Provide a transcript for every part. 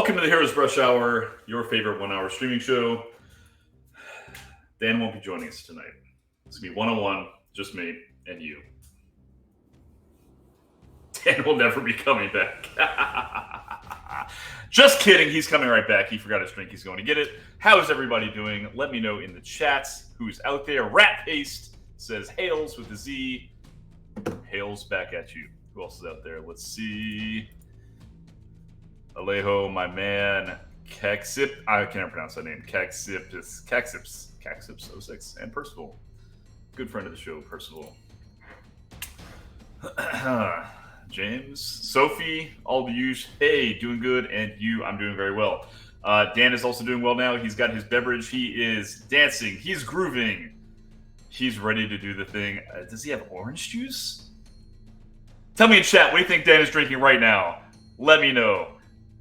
Welcome to the Heroes Rush Hour, your favorite 1 hour streaming show. Dan won't be joining us tonight. It's going to be one-on-one, just me and you. Dan will never be coming back. Just kidding. He's coming right back. He forgot his drink. He's going to get it. How is everybody doing? Let me know in the chats who's out there. Rat Paste says Hails with a Z. Hails back at you. Who else is out there? Let's see. Alejo, my man. Kexip. I can't pronounce that name. Kexips 06. And Percival. Good friend of the show, Percival. James, Sophie, all the yous. Hey, doing good, and you, I'm doing very well. Dan is also doing well now. He's got his beverage. He is dancing. He's grooving. He's ready to do the thing. Does he have orange juice? Tell me in chat, what do you think Dan is drinking right now? Let me know.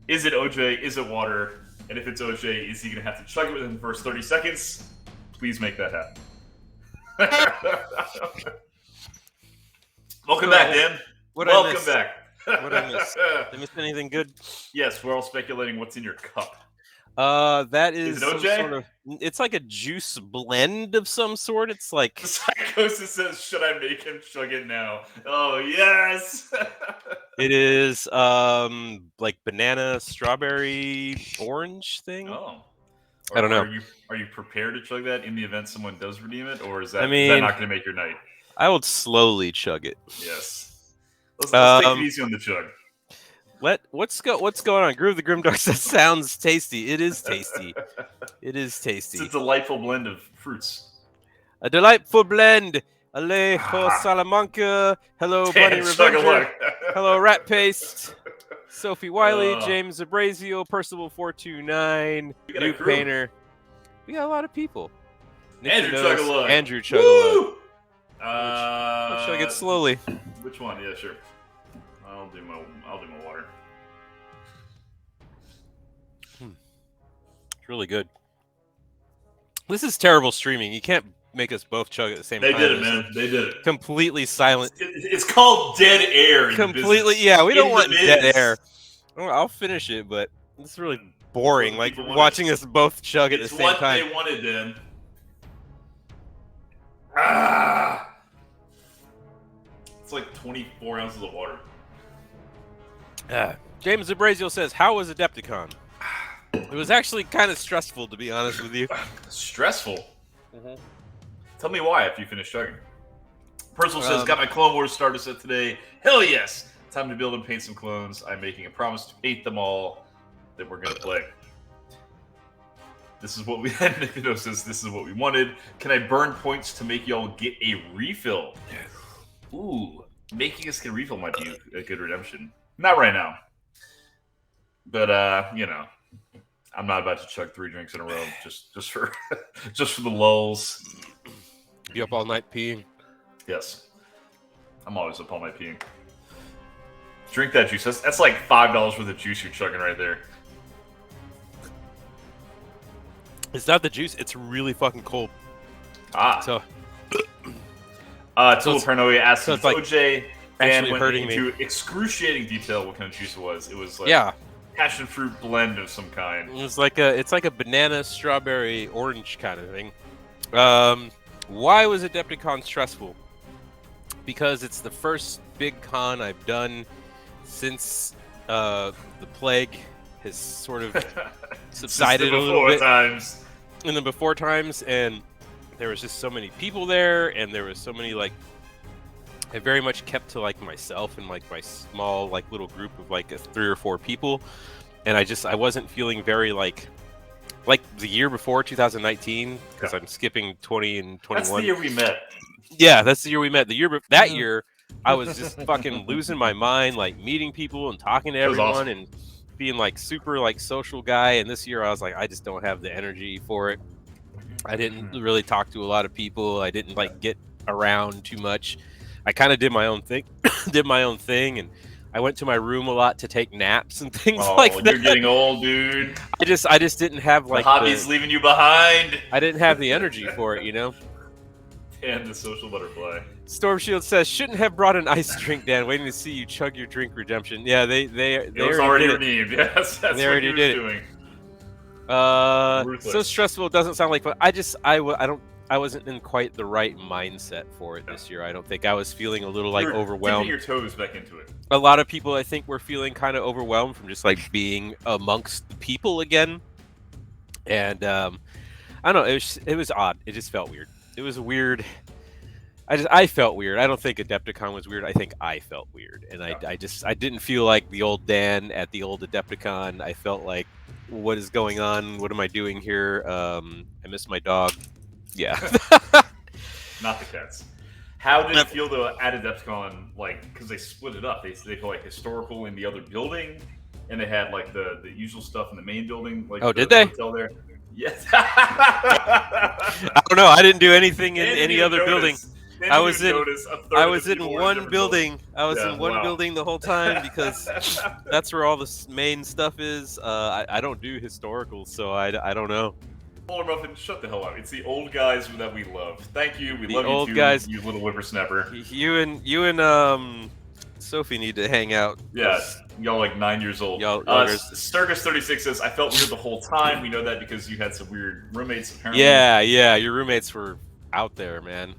Is it OJ? Is it water? And if it's OJ, is he going to have to chug it within the first 30 seconds? Please make that happen. Welcome back, Dan. Welcome back. What did I miss? Did I miss anything good? Yes, we're all speculating what's in your cup. That is it OJ? Sort of, it's like a juice blend of some sort. It's like the Psychosis says, "Should I make him chug it now?" Oh yes. It is like banana, strawberry, orange thing. Oh. I don't know. Are you prepared to chug that in the event someone does redeem it, or is that, I mean, is that not going to make your night? I would slowly chug it. Yes. Let's take it easy on the chug. What's going on? Groove the Grimdark says sounds tasty. It is tasty. It is tasty. It's a delightful blend of fruits. A delightful blend. Alejo Salamanca. Hello, Bunny Revenger. Hello, Rat Paste. Sophie Wiley, James Abrazio, Percival 429, New Painter. We got a lot of people. Andrew Chug-a-lug. Andrew Chug-a-lug. Chug it slowly. Which one? Yeah, sure. I'll do my water. It's really good. This is terrible streaming. You can't make us both chug at the same time. They did it, man. They did it. Completely silent. It's called dead air. Completely. Yeah, we don't want dead air. I'll finish it, but it's really boring. Like watching us both chug at the same time. It's what they wanted, then. It's like 24 ounces of water. James Abrazio says, "How was Adepticon?" It was actually kind of stressful, to be honest with you. Stressful? Mm-hmm. Tell me why if you finish chugging. Percival says, "Got my Clone Wars starter set today. Hell yes! Time to build and paint some clones. I'm making a promise to paint them all. Then we're going to play." This is what we had. Nikito says, "This is what we wanted. Can I burn points to make y'all get a refill?" Ooh, making us get a refill might be a good redemption. Not right now. But, I'm not about to chug 3 drinks in a row just for the lulls. You up all night peeing? Yes. I'm always up all night peeing. Drink that juice. That's like $5 worth of juice you're chugging right there. It's not the juice. It's really fucking cold. So, Total Paranoia asks, so like OJ and went into excruciating detail what kind of juice it was. It was like passion fruit blend of some kind. It's like a banana, strawberry, orange kind of thing. Why was Adepticon stressful? Because it's the first big con I've done since the plague has sort of subsided a little bit. In the before times, and there was just so many people there, and there was so many I very much kept to myself and my small little group of 3 or 4 people, and I wasn't feeling very like the year before 2019 because I'm skipping 20 and 21. That's the year we met. Yeah, that's the year we met. That year, I was just fucking losing my mind, meeting people and talking to everyone awesome. And being super social guy. And this year I was I just don't have the energy for it. I didn't really talk to a lot of people. I didn't get around too much. I kind of did my own thing, and I went to my room a lot to take naps and things like that. You're getting old, dude. I just didn't have the hobby's leaving you behind. I didn't have the energy for it, And the social butterfly. Storm Shield says, shouldn't have brought an ice drink, Dan. Waiting to see you chug your drink redemption. Yeah, they It was already redeemed. Yes, that's they what he already was did doing. So stressful. It doesn't sound like fun. I wasn't in quite the right mindset for it this year. I don't think I was feeling a little like overwhelmed. Dipping your toes back into it. A lot of people, I think, were feeling kind of overwhelmed from just like being amongst the people again. And I don't know. It was odd. It just felt weird. It was weird. I felt weird. I don't think Adepticon was weird. I think I felt weird, and I didn't feel like the old Dan at the old Adepticon. I felt like, what is going on? What am I doing here? I miss my dog. Yeah. Not the cats. How did it feel though at Adepticon? Like, because they split it up. They put like historical in the other building, and they had like the usual stuff in the main building. Like, did they? Hotel there. Yes. I don't know. I didn't do anything in any other building. I was in one building. I was in one building the whole time because that's where all the main stuff is. I don't do historicals, so I don't know. Polar Muffin, shut the hell up. It's the old guys that we love. Thank you. We love you old too, guys. You little whippersnapper. You and Sophie need to hang out. Yeah, y'all like 9 years old. Sturgis36 says, I felt weird the whole time. We know that because you had some weird roommates, apparently. Yeah, your roommates were out there, man.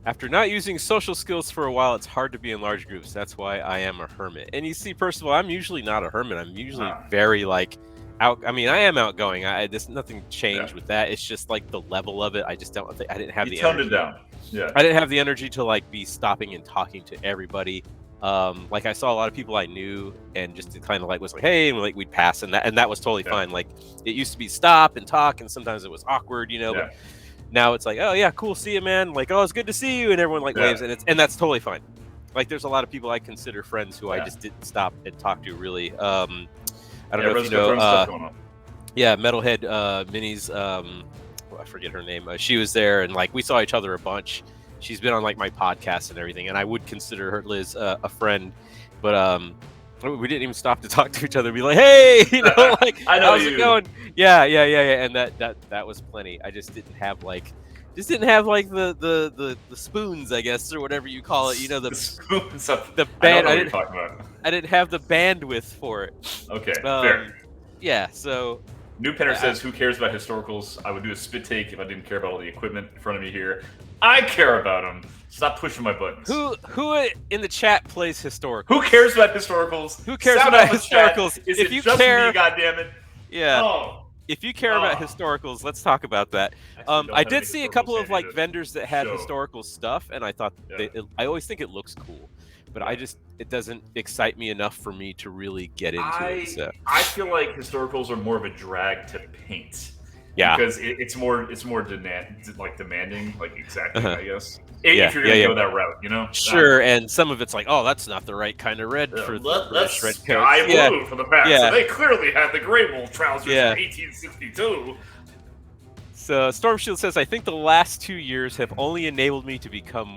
After not using social skills for a while, it's hard to be in large groups. That's why I am a hermit. And you see, first of all, I'm usually not a hermit. I'm usually very, like, out. I mean, I am outgoing. There's nothing changed with that. It's just, like, the level of it. I just don't think I didn't have the energy. You toned it down. Yeah. I didn't have the energy to, like, be stopping and talking to everybody. Like, I saw a lot of people I knew and just kind of, like, was like, hey, and, like, we'd pass. And that was totally fine. Like, it used to be stop and talk, and sometimes it was awkward, you know, but now it's like, oh yeah, cool, see you, man. Like, oh, it's good to see you, and everyone like waves, and that's totally fine. Like, there's a lot of people I consider friends who I just didn't stop and talk to really. I don't know if you know. Metalhead Minnie's. I forget her name. She was there, and like we saw each other a bunch. She's been on like my podcast and everything, and I would consider her, Liz, a friend, but we didn't even stop to talk to each other and be like, hey, you know, like, how's it going? Yeah. And that was plenty. I just didn't have like the spoons, I guess, or whatever you call it. You know, the spoons. The band. I didn't talking about. I didn't have the bandwidth for it. Okay, fair. Yeah, so. New Penner says, who cares about historicals? I would do a spit take if I didn't care about all the equipment in front of me here. I care about them. Stop pushing my buttons. Who in the chat plays historicals? Who cares about historicals? Who cares about historicals? Is it just me, goddammit? Yeah. Oh. If you care about historicals, let's talk about that. I did see a couple of like vendors that had historical stuff, and I thought I always think it looks cool, but it doesn't excite me enough for me to really get into it. So. I feel like historicals are more of a drag to paint. Yeah, because it's more demanding, like exactly, I guess. If you're gonna go that route, you know. Sure, and some of it's like, oh, that's not the right kind of red for that's red sky blue for the past. So they clearly had the gray wool trousers from 1862. So Storm Shield says, I think the last 2 years have only enabled me to become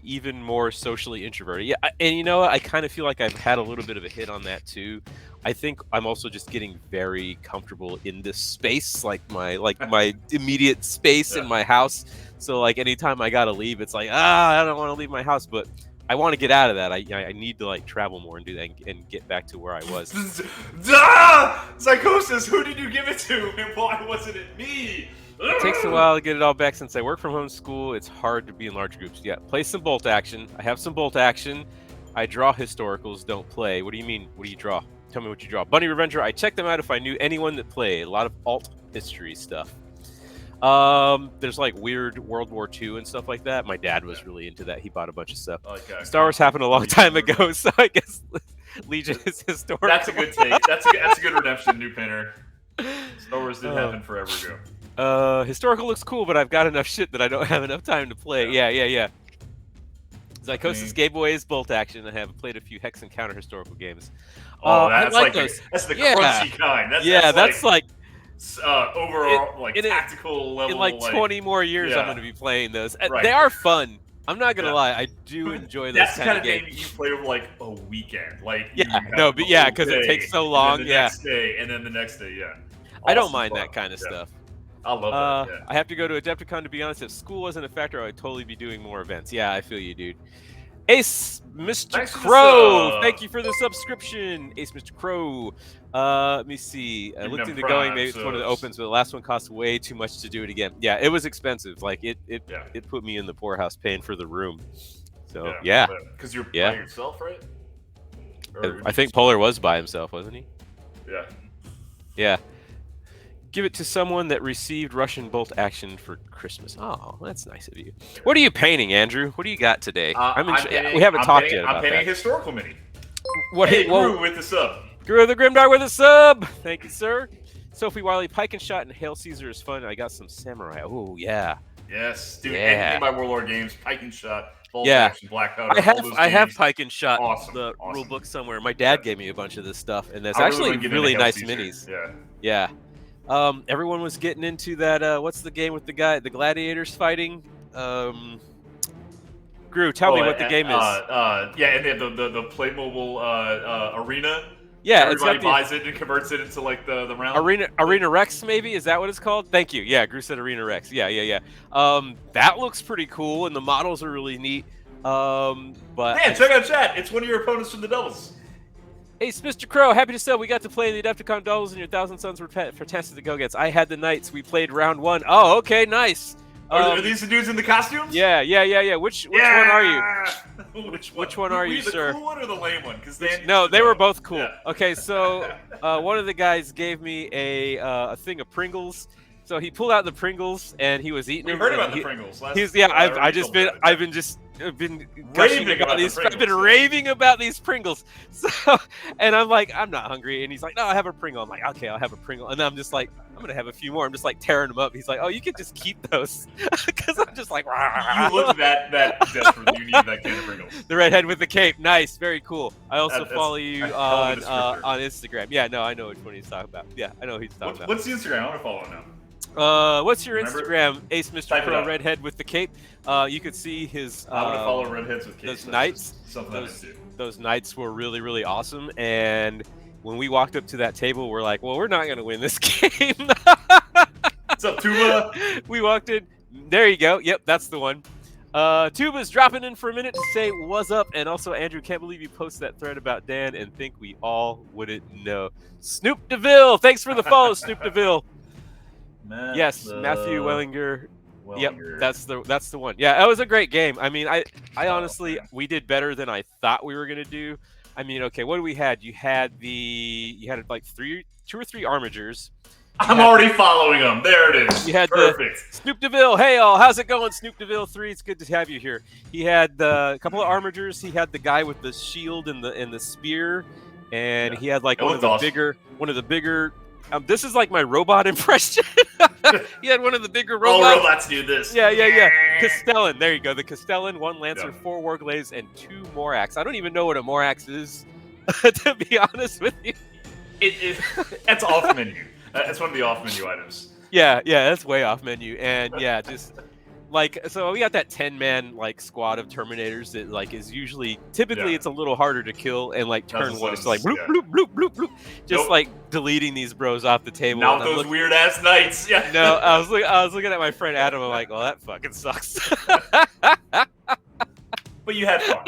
even more socially introverted. Yeah, and you know, I kind of feel like I've had a little bit of a hit on that too. I think I'm also just getting very comfortable in this space, like my immediate space in my house. So like anytime I gotta leave, it's like I don't want to leave my house, but I want to get out of that. I need to like travel more and do that and get back to where I was. Psychosis, who did you give it to, and why wasn't it me? It takes a while to get it all back since I work from home school. It's hard to be in large groups. Yeah, play some bolt action. I have some bolt action. I draw historicals, don't play. What do you mean? What do you draw? Tell me what you draw. Bunny Revenger, I checked them out if I knew anyone that played. A lot of alt history stuff. There's like weird World War II and stuff like that. My dad was really into that. He bought a bunch of stuff. Star Wars happened a long time ago, so I guess Legion is historical. That's a good take. That's a good redemption, New Pinner. Star Wars didn't happen forever ago. Historical looks cool, but I've got enough shit that I don't have enough time to play. Yeah. Psychosis Game Boy is bolt action. I have played a few Hex and Counter historical games. That's like those. That's the crunchy kind. That's like overall tactical level. In like 20 more years, I'm going to be playing those. Right. They are fun. I'm not gonna lie, I do enjoy those kind of games. You play over like a weekend, like because it takes so long. Next day, and then the next day, I don't mind that kind of stuff. I love that. Yeah. I have to go to Adepticon to be honest. If school wasn't a factor, I would totally be doing more events. Yeah, I feel you, dude. Ace Mr. Thanks for the Crow, sub. thank you for the subscription. Ace Mr. Crow. Let me see. I Giving looked them into going. prime Maybe it's one of the subs. opens, but the last one cost way too much to do it again. Yeah, it was expensive. Like it put me in the poorhouse paying for the room. So yeah. Because you're Yeah. by yourself, right? Or I think Polar was by himself, wasn't he? Yeah. Yeah. Give it to someone that received Russian bolt action for Christmas. Oh, that's nice of you. What are you painting, Andrew? What do you got today? We haven't talked yet about I'm painting that. a historical mini. What Hey, hit? Whoa. Gru with the sub. Gru the Grimdark with a sub. Thank you, sir. Sophie Wiley, Pike and Shot and Hail Caesar is fun. I got some Samurai. Oh, yeah. Yes, dude. Yeah. Anything by Warlord Games, Pike and Shot, Bolt Yeah. Action, Black Powder. I have Pike and Shot, Awesome, the awesome. rule book somewhere. My dad gave me a bunch of this stuff, and there's I actually wanna get into really Hail nice Caesar. minis. Yeah. Yeah. Everyone was getting into that. What's the game with the gladiators fighting? Gru, tell me what the game is. Yeah, and they have the Playmobil arena. Yeah, everybody buys it and converts it into like the round. Arena Rex, maybe? Is that what it's called? Thank you. Yeah, Gru said Arena Rex. Yeah. That looks pretty cool, and the models are really neat. But man, check out chat. It's one of your opponents from the doubles. Hey, it's Mr. Crow. Happy to say we got to play the Adepticon doubles, and your Thousand Sons were fantastic to go against. I had the Knights. We played round 1. Oh, okay, nice. Are these the dudes in the costumes? Yeah. Which one are you? Which one are you, the sir? The cool one or the lame one? No, they were both cool. Yeah. Okay, so one of the guys gave me a thing of Pringles. So he pulled out the Pringles and he was eating them. We heard about the Pringles. I've been gushing about these. I've been raving about these Pringles. So, and I'm like, I'm not hungry. And he's like, no, I have a Pringle. I'm like, okay, I'll have a Pringle. And I'm just like, I'm gonna have a few more. I'm just like tearing them up. He's like, oh, you can just keep those, because I'm just like, you look that desperate. You need that can of Pringles. The redhead with the cape, nice, very cool. I also follow you on Instagram. Yeah, no, I know which one he's talking about. Yeah, I know who he's talking about. What's the Instagram? I want to follow it now. What's your Instagram? Ace Mr. Pro Redhead with the cape. You could see his. I'm gonna follow Redheads with capes. Those Knights. Those Knights were really, really awesome. And when we walked up to that table, we're like, well, we're not gonna win this game. What's up, Tuba? We walked in. There you go. Yep, that's the one. Tuba's dropping in for a minute to say what's up, and also Andrew, can't believe you posted that thread about Dan and think we all wouldn't know. Snoop DeVille, thanks for the follow, Snoop DeVille. Yes, Matthew Wellinger. Yep, that's the one. Yeah, that was a great game. I mean, I honestly, we did better than I thought we were gonna do. I mean, okay, what do we had? You had like 2 or 3 armigers. I'm already following them. There it is. You had perfect. The Snoop DeVille. Hey all, how's it going, Snoop DeVille 3? It's good to have you here. He had a couple of armigers. He had the guy with the shield and the spear, and he had like one of the bigger. This is like my robot impression. He had one of the bigger robots. All robots do this. Yeah. Castellan. There you go. The Castellan, 1 Lancer, 4 Warglaives, and 2 Morax. I don't even know what a Morax is, to be honest with you. That's off menu. That's one of the off menu items. Yeah, that's way off menu. And yeah, just like, so we got that 10-man like squad of Terminators that like is usually typically it's a little harder to kill, and like turn 1 it's like bloop bloop bloop bloop bloop, just like deleting these bros off the table. Now those weird ass knights. Yeah. No, I was looking at my friend Adam. I'm like, well, that fucking sucks. But you had fun.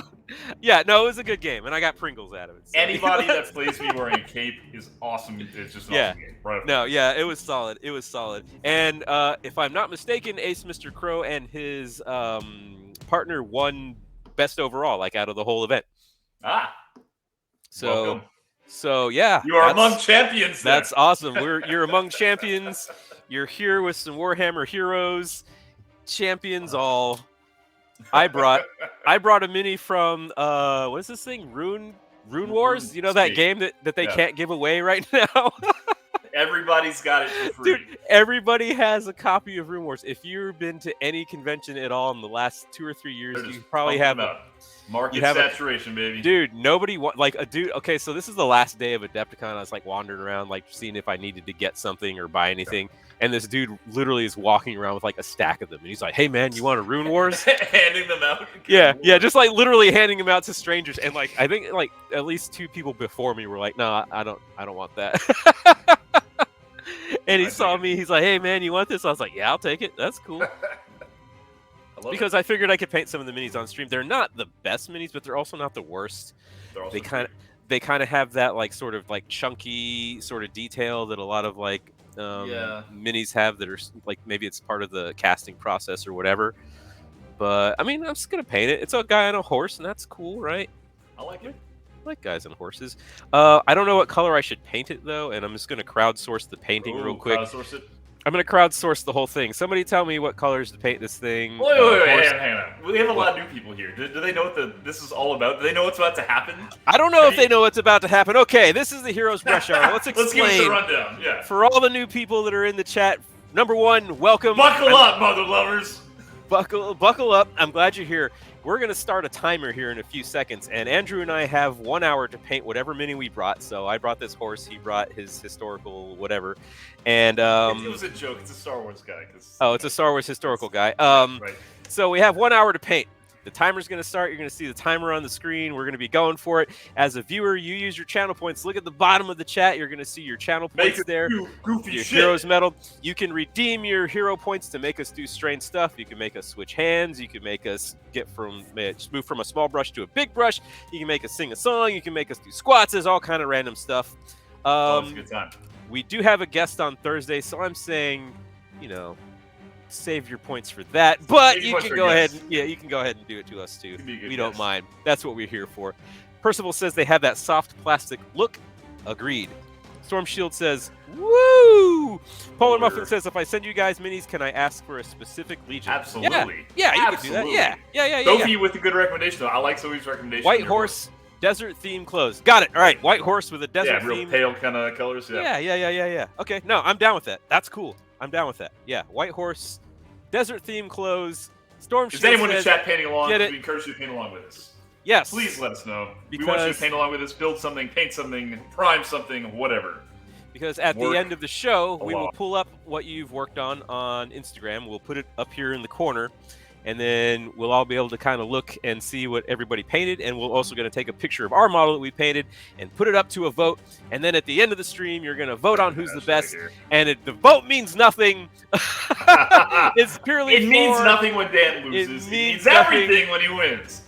Yeah, no, it was a good game, and I got Pringles out of it. So. Anybody that plays me wearing a cape is awesome. It's just an awesome game. Right. No, yeah, it was solid. It was solid. And if I'm not mistaken, Ace Mr. Crow and his partner won best overall, like out of the whole event. So yeah, you are among champions. That's awesome. You're among champions. You're here with some Warhammer Heroes champions all. I brought a mini from what is this thing? Rune Wars? You know that game that they can't give away right now? Everybody's got it for free. Dude, everybody has a copy of Rune Wars. If you've been to any convention at all in the last 2 or 3 years, you probably have market saturation, baby. Dude, nobody like a dude. Okay, so this is the last day of Adepticon. I was like wandering around, like seeing if I needed to get something or buy anything. And this dude literally is walking around with like a stack of them. And he's like, hey man, you want a Rune Wars? Handing them out. Yeah, just like literally handing them out to strangers. And like I think like at least 2 people before me were like, no, I don't want that. And he I saw dig it. me. He's like, "Hey, man, you want this?" I was like, "Yeah, I'll take it. That's cool." I love Because I figured I could paint some of the minis on stream. They're not the best minis, but they're also not the worst. it. They're also They kind of have that like sort of like chunky sort of detail that a lot of like Yeah. minis have that are like maybe it's part of the casting process or whatever. But I mean, I'm just gonna paint it. It's a guy on a horse, and that's cool, right? I like it. I like guys on horses. I don't know what color I should paint it though, and I'm just gonna crowdsource the painting real quick. Crowdsource it. I'm gonna crowdsource the whole thing. Somebody tell me what colors to paint this thing. Wait, Horse- hang on. We have a lot of new people here. Do they know what this is all about? Do they know what's about to happen? I don't know if they know what's about to happen. Okay, this is the Heroes Brush Hour. Let's Let's give us explain a rundown. Yeah. for all the new people that are in the chat. Number one, welcome. Buckle up, mother lovers. Buckle up. I'm glad you're here. We're going to start a timer here in a few seconds, and Andrew and I have 1 hour to paint whatever mini we brought. So I brought this horse, he brought his historical whatever, and It was a joke. It's a Star Wars guy. Oh, it's a Star Wars historical guy. Right. So we have 1 hour to paint. The timer's going to start. You're going to see the timer on the screen. We're going to be going for it. As a viewer, you use your channel points. Look at the bottom of the chat. You're going to see your channel points there. Goofy Your shit. heroes medal. You can redeem your hero points to make us do strange stuff. You can make us switch hands. You can make us move from a small brush to a big brush. You can make us sing a song. You can make us do squats. There's all kind of random stuff. It's a good time. We do have a guest on Thursday, so I'm saying, save your points for that. But you can go ahead. You can go ahead and do it to us too. We don't mind. That's what we're here for. Percival says they have that soft plastic look. Agreed. Storm Shield says, "Woo!" Polar Muffin says, "If I send you guys minis, can I ask for a specific legion?" Absolutely. Yeah, you can do that. Yeah. Sophie with a good recommendation, though. I like Sophie's recommendation. White horse, desert theme clothes. Got it. All right, white horse with a desert real theme. pale kind of colors. Yeah. Okay, no, I'm down with that. That's cool. I'm down with that. Yeah, white horse, desert theme clothes. Storm Shield Is anyone says, in chat painting along? Get it. We encourage you to paint along with us. Yes. Please let us know. We Because- want you to paint along with us, build something, paint something, prime something, whatever. Because at the Work end of the show, we will along. pull up what you've worked on Instagram. We'll put it up here in the corner, and then we'll all be able to kind of look and see what everybody painted. And we're also going to take a picture of our model that we painted and put it up to a vote. And then at the end of the stream, you're going to vote on who's the best. And the vote means nothing. It's purely It means for- nothing when Dan loses. It means nothing. everything when he wins.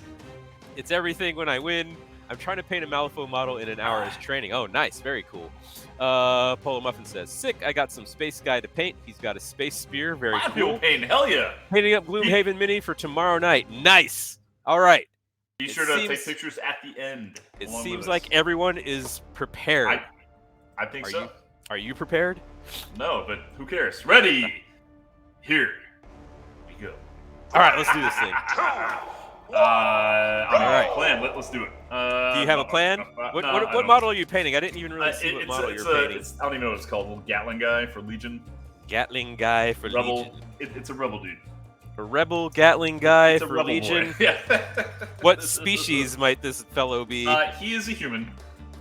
It's everything when I win. I'm trying to paint a Malifaux model in an hour as training. Oh, nice. Very cool. Polo Muffin says, "Sick. I got some space guy to paint. He's got a space spear. Very cool. Painting. Hell yeah. Painting up Gloomhaven Mini for tomorrow night. Nice. All right. Be sure to take pictures at the end. It along seems with like us. everyone is prepared. I think so. Are you prepared? No, but who cares? Ready? Here we go. All right, let's do this thing. All right. Plan. Let's do it. Do you have a plan? What model are you painting? I didn't even really see what model you're painting. I don't even know what it's called. A little Gatling guy for Legion. Gatling guy for Rebel. Legion. It's a rebel dude. A rebel Gatling guy It's a for rebel Legion. boy. Yeah. What species might this fellow be? He is a human.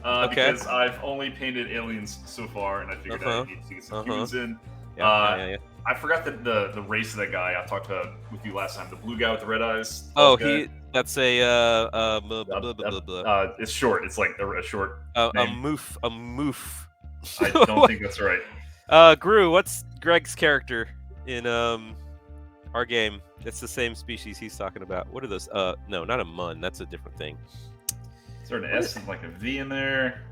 Okay. Because I've only painted aliens so far, and I figured I need to get some humans in. Yeah. I forgot the race of that guy I talked about with you last time. The blue guy with the red eyes. Oh, guy. that's a blah, blah, blah, blah. It's short. It's like a short. A name. moof. A moof. I don't think that's right. Gru, what's Greg's character in our game? It's the same species he's talking about. What are those? No, not a mun. That's a different thing. Is there an S and like a V in there?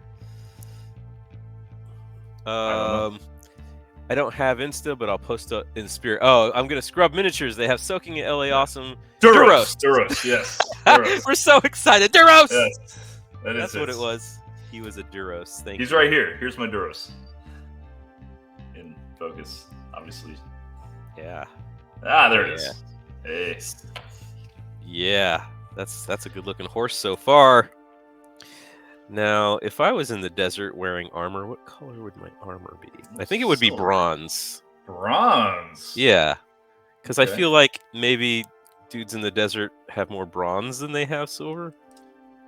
I don't have Insta, but I'll post it in spirit. Oh, I'm gonna scrub miniatures. They have soaking at LA Awesome. Duros, yes. Duros. We're so excited. Duros. Yes. That's what it was. He was a Duros. Thank you. He's right here. Here's my Duros. In focus, obviously. Yeah. Ah, there it is. Hey. Yeah, that's a good looking horse so far. Now, if I was in the desert wearing armor, what color would my armor be? I think it would be bronze. Bronze? Yeah. Because I Okay. feel like maybe dudes in the desert have more bronze than they have silver.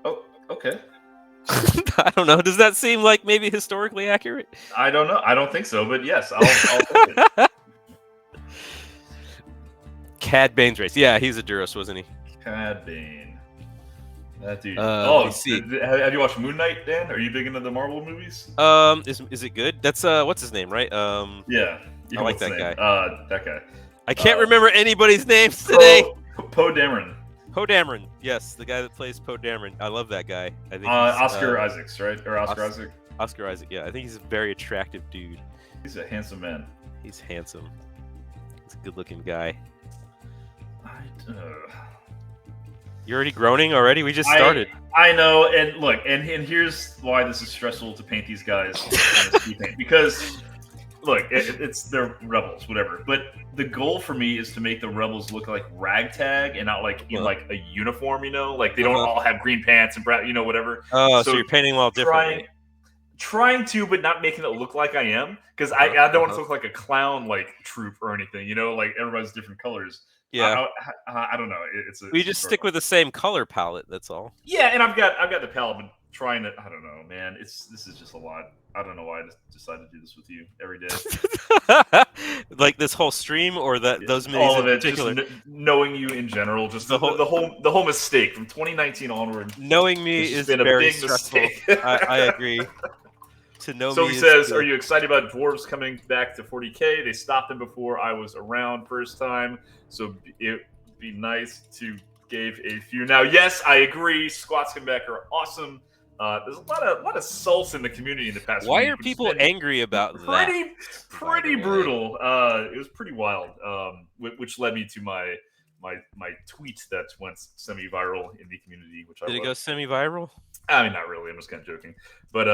Oh, okay. I don't know. Does that seem like maybe historically accurate? I don't know. I don't think so, but yes, I'll take it. Cad Bane's race. Yeah, he's a Duros, wasn't he? Cad Bane. That dude. Let me Oh, see. have you watched Moon Knight, Dan? Are you big into the Marvel movies? Is it good? That's what's his name, right? Yeah. I Yeah, like what's that the name? guy. That guy. I can't Uh, remember anybody's names today. Poe Dameron. Poe Dameron, yes, the guy that plays Poe Dameron. I love that guy. I think he's Oscar Isaacs, right? Or Oscar Isaac? Oscar Isaac. Yeah, I think he's a very attractive dude. He's a handsome man. He's handsome. He's a good-looking guy. You're already groaning already? We just started. I know, and look, and here's why this is stressful to paint these guys on this paint. Because look, they're rebels, whatever. But the goal for me is to make the rebels look like ragtag and not like in like a uniform, you know? Like they don't all have green pants and brown, you know, whatever. Oh, so you're painting them all differently. Trying to, but not making it look like I am, because I don't want to look like a clown like troop or anything, you know, like everybody's different colors. Yeah, I don't know. We just stick with the same color palette. That's all. Yeah, and I've got the palette, but trying to, I don't know, man. This is just a lot. I don't know why I decided to do this with you every day. Like this whole stream, or those minis all of in it, particular? just knowing you in general, just the whole mistake from 2019 onward. Knowing me is been a very big stressful. mistake. I agree. To know So me he says, good. "Are you excited about dwarves coming back to 40K? They stopped them before I was around first time, so it'd be nice to give a few." Now, yes, I agree. Squats come back are awesome. There's a lot of salts in the community in the past. Why week, are people angry about pretty, that? Pretty brutal. It was pretty wild, which led me to my tweet that went semi-viral in the community. Which Did it go semi-viral? I mean, not really. I'm just kind of joking, but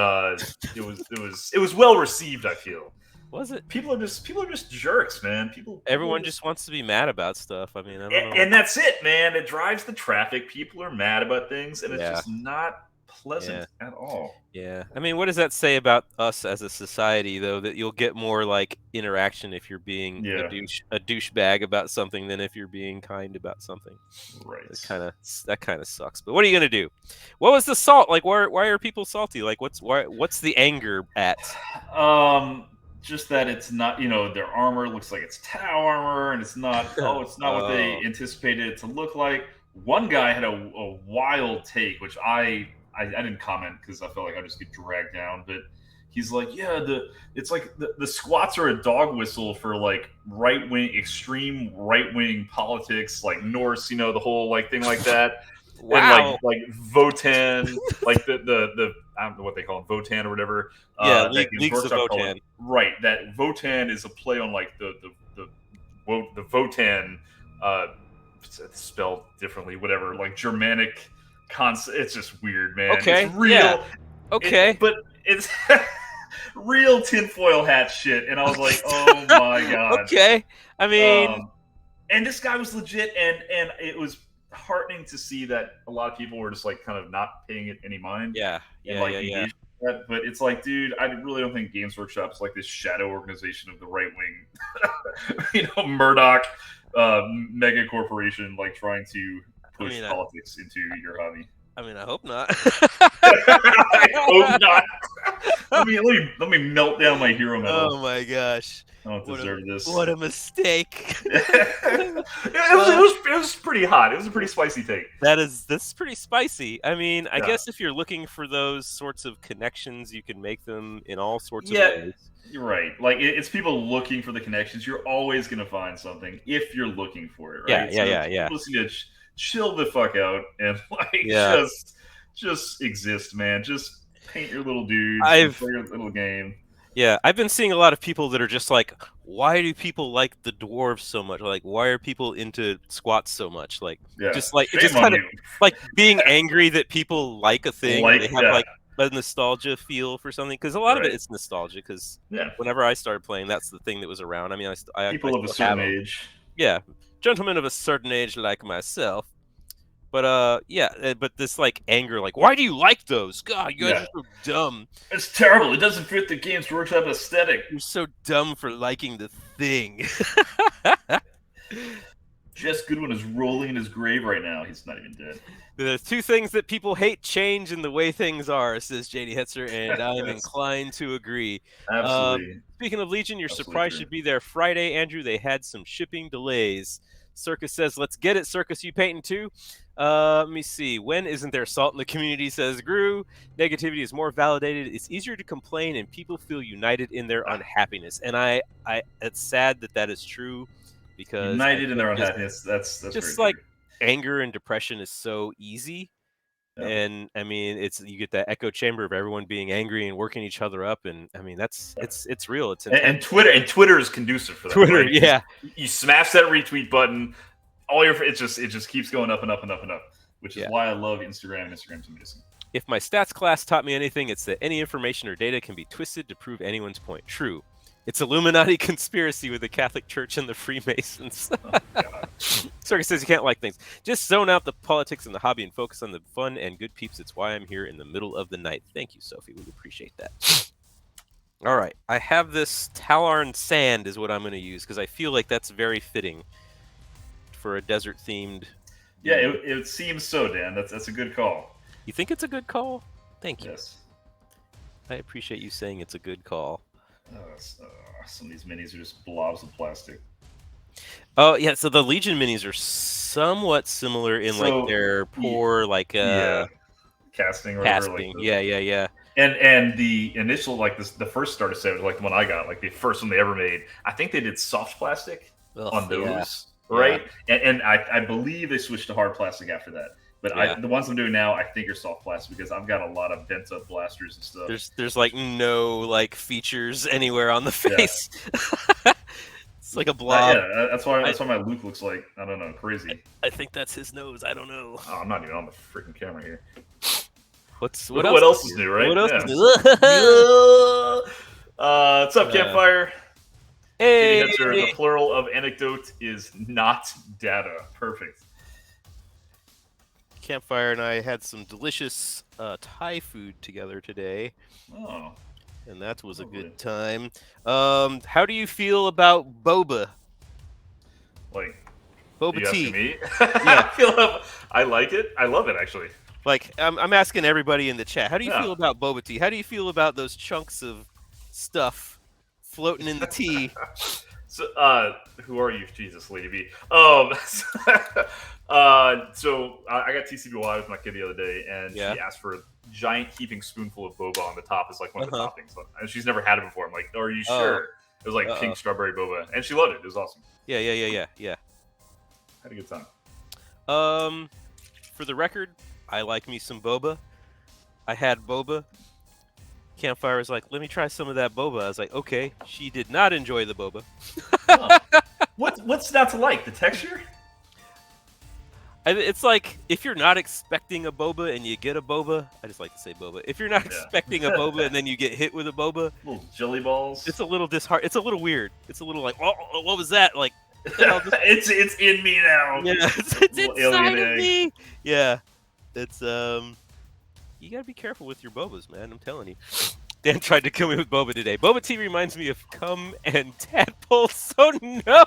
it was well received. I feel. Was it? People are just jerks, man. Everyone just wants to be mad about stuff. I mean, I don't know. And that's it, man. It drives the traffic. People are mad about things, and it's just not pleasant at all. Yeah. I mean, what does that say about us as a society, though? That you'll get more like interaction if you're being a douchebag about something than if you're being kind about something. Right. That kind of sucks. But what are you gonna do? What was the salt like? Why are people salty? Like, what's the anger at? Just that it's not, their armor looks like it's Tau armor, and it's not. It's not what they anticipated it to look like. One guy had a wild take, which I didn't comment because I felt like I'd just get dragged down. But he's like, yeah, it's like the squats are a dog whistle for like extreme right wing politics, like Norse, the whole like thing like that. Wow. And like Votan, like the I don't know what they call it, Votan or whatever. Yeah, Leagues of Votan. Right, that Votan is a play on like the Votan, spelled differently, whatever, like Germanic concept. It's just weird, man. Okay, it's real. Yeah. Okay, but it's real tinfoil hat shit, and I was like, oh my god. Okay, I mean, and this guy was legit, and it was heartening to see that a lot of people were just like kind of not paying it any mind. Yeah. But it's like, dude, I really don't think Games Workshop's like this shadow organization of the right wing, Murdoch, mega corporation, like trying to push politics into your hobby. I mean, I hope not. I hope not. let me melt down my hero medal. Oh my gosh. I don't deserve this. What a mistake. It was pretty hot. It was a pretty spicy take. That's pretty spicy. I mean, I guess if you're looking for those sorts of connections, you can make them in all sorts of ways. You're right. Like it's people looking for the connections. You're always going to find something if you're looking for it, right? Yeah. People just need to chill the fuck out and just exist, man. Just paint your little dude. Play your little game. Yeah, I've been seeing a lot of people that are just like, why do people like the dwarves so much? Like, why are people into squats so much? Like, just kind of like being angry that people like a thing. They have like a nostalgia feel for something, because a lot of it is nostalgia. Because whenever I started playing, that's the thing that was around. I mean, people of a certain age. Yeah, gentlemen of a certain age like myself. But but this like anger, like, why do you like those? God, you guys are so dumb. It's terrible. It doesn't fit the Games Workshop aesthetic. You're so dumb for liking the thing. Jess Goodwin is rolling in his grave right now. He's not even dead. The two things that people hate: change and the way things are, says JD Hetzer, and I'm inclined to agree. Absolutely. Speaking of Legion, your surprise should be there Friday, Andrew. They had some shipping delays. Circus says, let's get it. Circus, you painting too? Let me see. When isn't there salt in the community, says Gru. Negativity is more validated. It's easier to complain, and people feel united in their unhappiness. And it's sad that is true, because united in their unhappiness. That's just very like true. Anger and depression is so easy. Yeah. And I mean, you get that echo chamber of everyone being angry and working each other up, and I mean it's real. It's intense. And Twitter is conducive for that. Twitter, right? yeah. You smash that retweet button, it just keeps going up and up and up and up, which is why I love Instagram. Instagram's amazing. If my stats class taught me anything, it's that any information or data can be twisted to prove anyone's point. True. It's Illuminati conspiracy with the Catholic Church and the Freemasons. Circus says you can't like things. Just zone out the politics and the hobby and focus on the fun and good peeps. It's why I'm here in the middle of the night. Thank you, Sophie. We appreciate that. All right. I have this Talarn sand is what I'm going to use, because I feel like that's very fitting for a desert-themed... Yeah, it seems so, Dan. That's a good call. You think it's a good call? Thank you. Yes. I appreciate you saying it's a good call. Some of these minis are just blobs of plastic. Oh yeah, so the Legion minis are somewhat similar in like their poor casting or casting. Whatever, Yeah. And the initial the first starter set was like the one I got, like the first one they ever made. I think they did soft plastic on those, right? Yeah. And I believe they switched to hard plastic after that. But the ones I'm doing now, I think are soft plastic, because I've got a lot of bent up blasters and stuff. There's like no like features anywhere on the face. Yeah. It's like a blob. That's why my Luke looks like, I don't know, crazy. I think that's his nose. I don't know. Oh, I'm not even on the freaking camera here. What else is new, right? What else is new? What's up, Campfire? Hey, the plural of anecdote is not data. Perfect. Campfire and I had some delicious Thai food together today. Oh. And that was a good time. How do you feel about boba? Like boba tea? Me? Yeah. I like it. I love it, actually. Like I'm asking everybody in the chat. How do you feel about boba tea? How do you feel about those chunks of stuff floating in the tea? So, who are you, Jesus, Lady B? So I got TCBY with my kid the other day, and she asked for a giant heaping spoonful of boba on the top as like one of the toppings, and she's never had it before. I'm like, are you sure? It was like pink strawberry boba, and she loved it. It was awesome. Yeah. Had a good time. For the record, I like me some boba. I had boba. Campfire was like, let me try some of that boba. I was like, okay. She did not enjoy the boba. What's not to like? The texture? It's like, if you're not expecting a boba and you get a boba, I just like to say boba. If you're not expecting a boba and then you get hit with a boba, little jelly balls. It's a little it's a little weird. It's a little like, oh, what was that? Like, it's in me now. Yeah, it's inside of me. Yeah, it's you gotta be careful with your bobas, man. I'm telling you. Dan tried to kill me with boba today. Boba tea reminds me of cum and tadpoles, so no.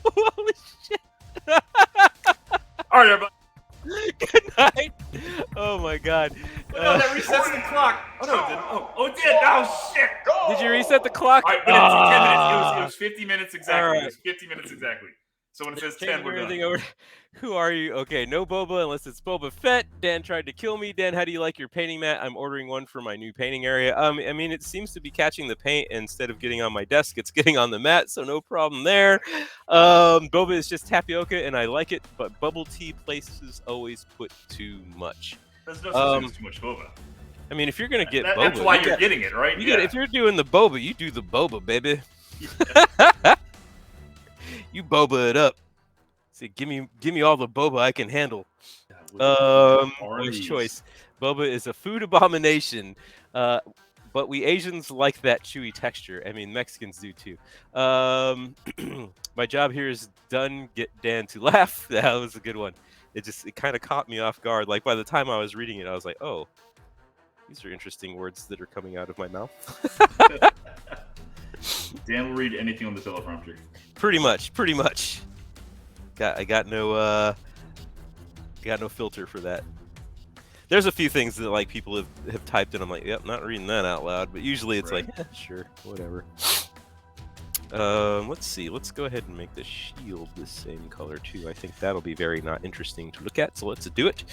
Holy shit. All right, everybody. Good night. Oh my god. No, that resets the clock. Oh no, it didn't. Oh, it did. Oh shit. Did you reset the clock? All right, but it's 10 minutes. It was 50 minutes exactly. Right. It was 50 minutes exactly. So when it says 10, Taking we're everything done. over. Who are you? Okay, no boba unless it's Boba Fett. Dan tried to kill me. Dan, how do you like your painting mat? I'm ordering one for my new painting area. I mean, it seems to be catching the paint instead of getting on my desk. It's getting on the mat, so no problem there. Boba is just tapioca, and I like it, but bubble tea places always put too much. There's no such thing as too much boba. I mean, if you're gonna get boba, that's why you're getting it, right? If you're doing the boba, you do the boba, baby. You boba it up. Say, give me all the boba I can handle. Nice choice. Boba is a food abomination, but we Asians like that chewy texture. I mean, Mexicans do too. My job here is done. Get Dan to laugh. That was a good one. It kind of caught me off guard. Like by the time I was reading it, I was like, oh, these are interesting words that are coming out of my mouth. Dan will read anything on the teleprompter. Pretty much. I got no filter for that. There's a few things that like people have typed in. I'm like, yep, not reading that out loud. But usually it's Right. like, sure, whatever. Let's see. Let's go ahead and make the shield the same color too. I think that'll be very not interesting to look at. So let's do it.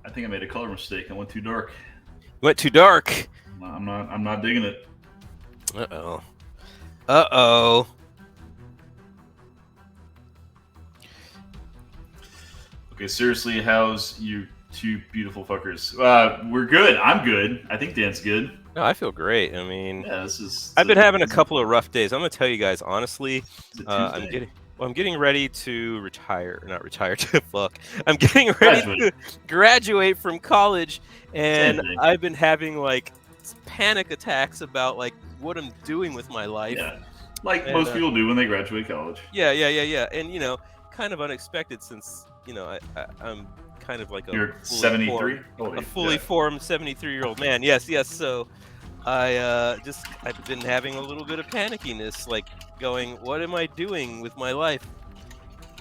I think I made a color mistake. I went too dark. Went too dark. I'm not digging it. Uh-oh. Uh-oh. Okay, seriously, how's you two beautiful fuckers? We're good. I'm good. I think Dan's good. No, I feel great. I mean, Yeah, this is. I've been having a couple of rough days. I'm gonna tell you guys honestly. It's a I'm Tuesday. getting ready to retire. Not retire to fuck. I'm getting ready to graduate from college, and I've been having like panic attacks about like what I'm doing with my life. Yeah, like most people do when they graduate college. Yeah. And you know, kind of unexpected since you know I'm kind of like You're 73. A fully formed 73-year-old man. Yes. So I've been having a little bit of panickiness, like going, what am I doing with my life?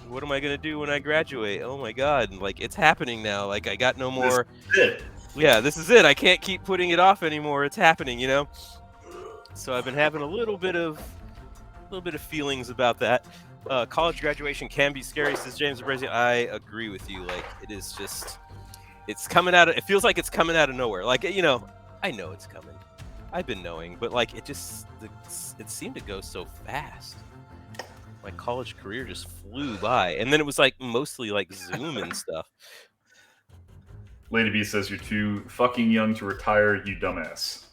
What am I gonna do when I graduate? Oh my God! Like it's happening now. Like I got no more. This is it. Yeah, this is it. I can't keep putting it off anymore. It's happening, you know. So I've been having a little bit of feelings about that. College graduation can be scary, says James Abrazi. I agree with you. Like it is just, it's coming out of. It feels like it's coming out of nowhere. Like you know, I know it's coming. I've been knowing, but like it seemed to go so fast. My college career just flew by, and then it was like mostly like Zoom and stuff. Lady B says you're too fucking young to retire, you dumbass.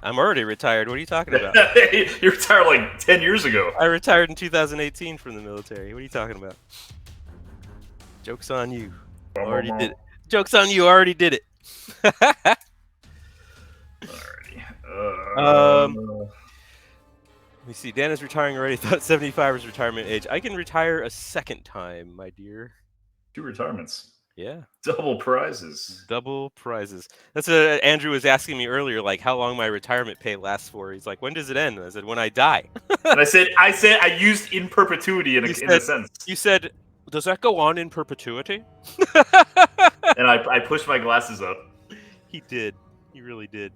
I'm already retired. What are you talking about? You retired like 10 years ago. I retired in 2018 from the military. What are you talking about? Joke's on you. Already did it. Joke's on you. Already did it. Alrighty. Let me see. Dan is retiring already. Thought 75 was retirement age. I can retire a second time, my dear. 2 retirements. Yeah. Double prizes. Double prizes. That's what Andrew was asking me earlier, like how long my retirement pay lasts for. He's like, when does it end? And I said, when I die. And I said I used in perpetuity in a sense. You said, does that go on in perpetuity? And I pushed my glasses up. He did. He really did.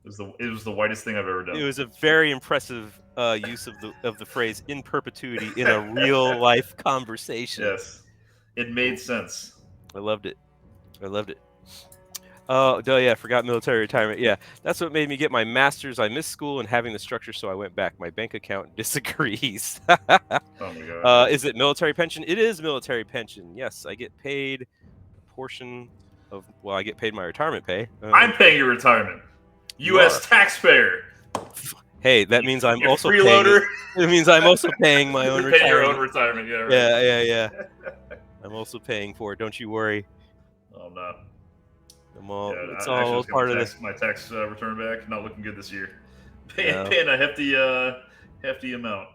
It was the whitest thing I've ever done. It was a very impressive use of the phrase in perpetuity in a real life conversation. Yes. It made sense. I loved it. Oh yeah, forgot military retirement. Yeah, that's what made me get my master's. I missed school and having the structure, so I went back. My bank account disagrees. Oh my God. Is it military pension? It is military pension. Yes, I get paid a portion of. Well, I get paid my retirement pay. I'm paying your retirement. U.S. taxpayer. Hey, that means I'm also freeloader. It means I'm also paying my own retirement. Your own retirement. Yeah. Right. Yeah. I'm also paying for it. Don't you worry. Oh no. It's all part of this. My tax return back. Not looking good this year. Paying a hefty amount.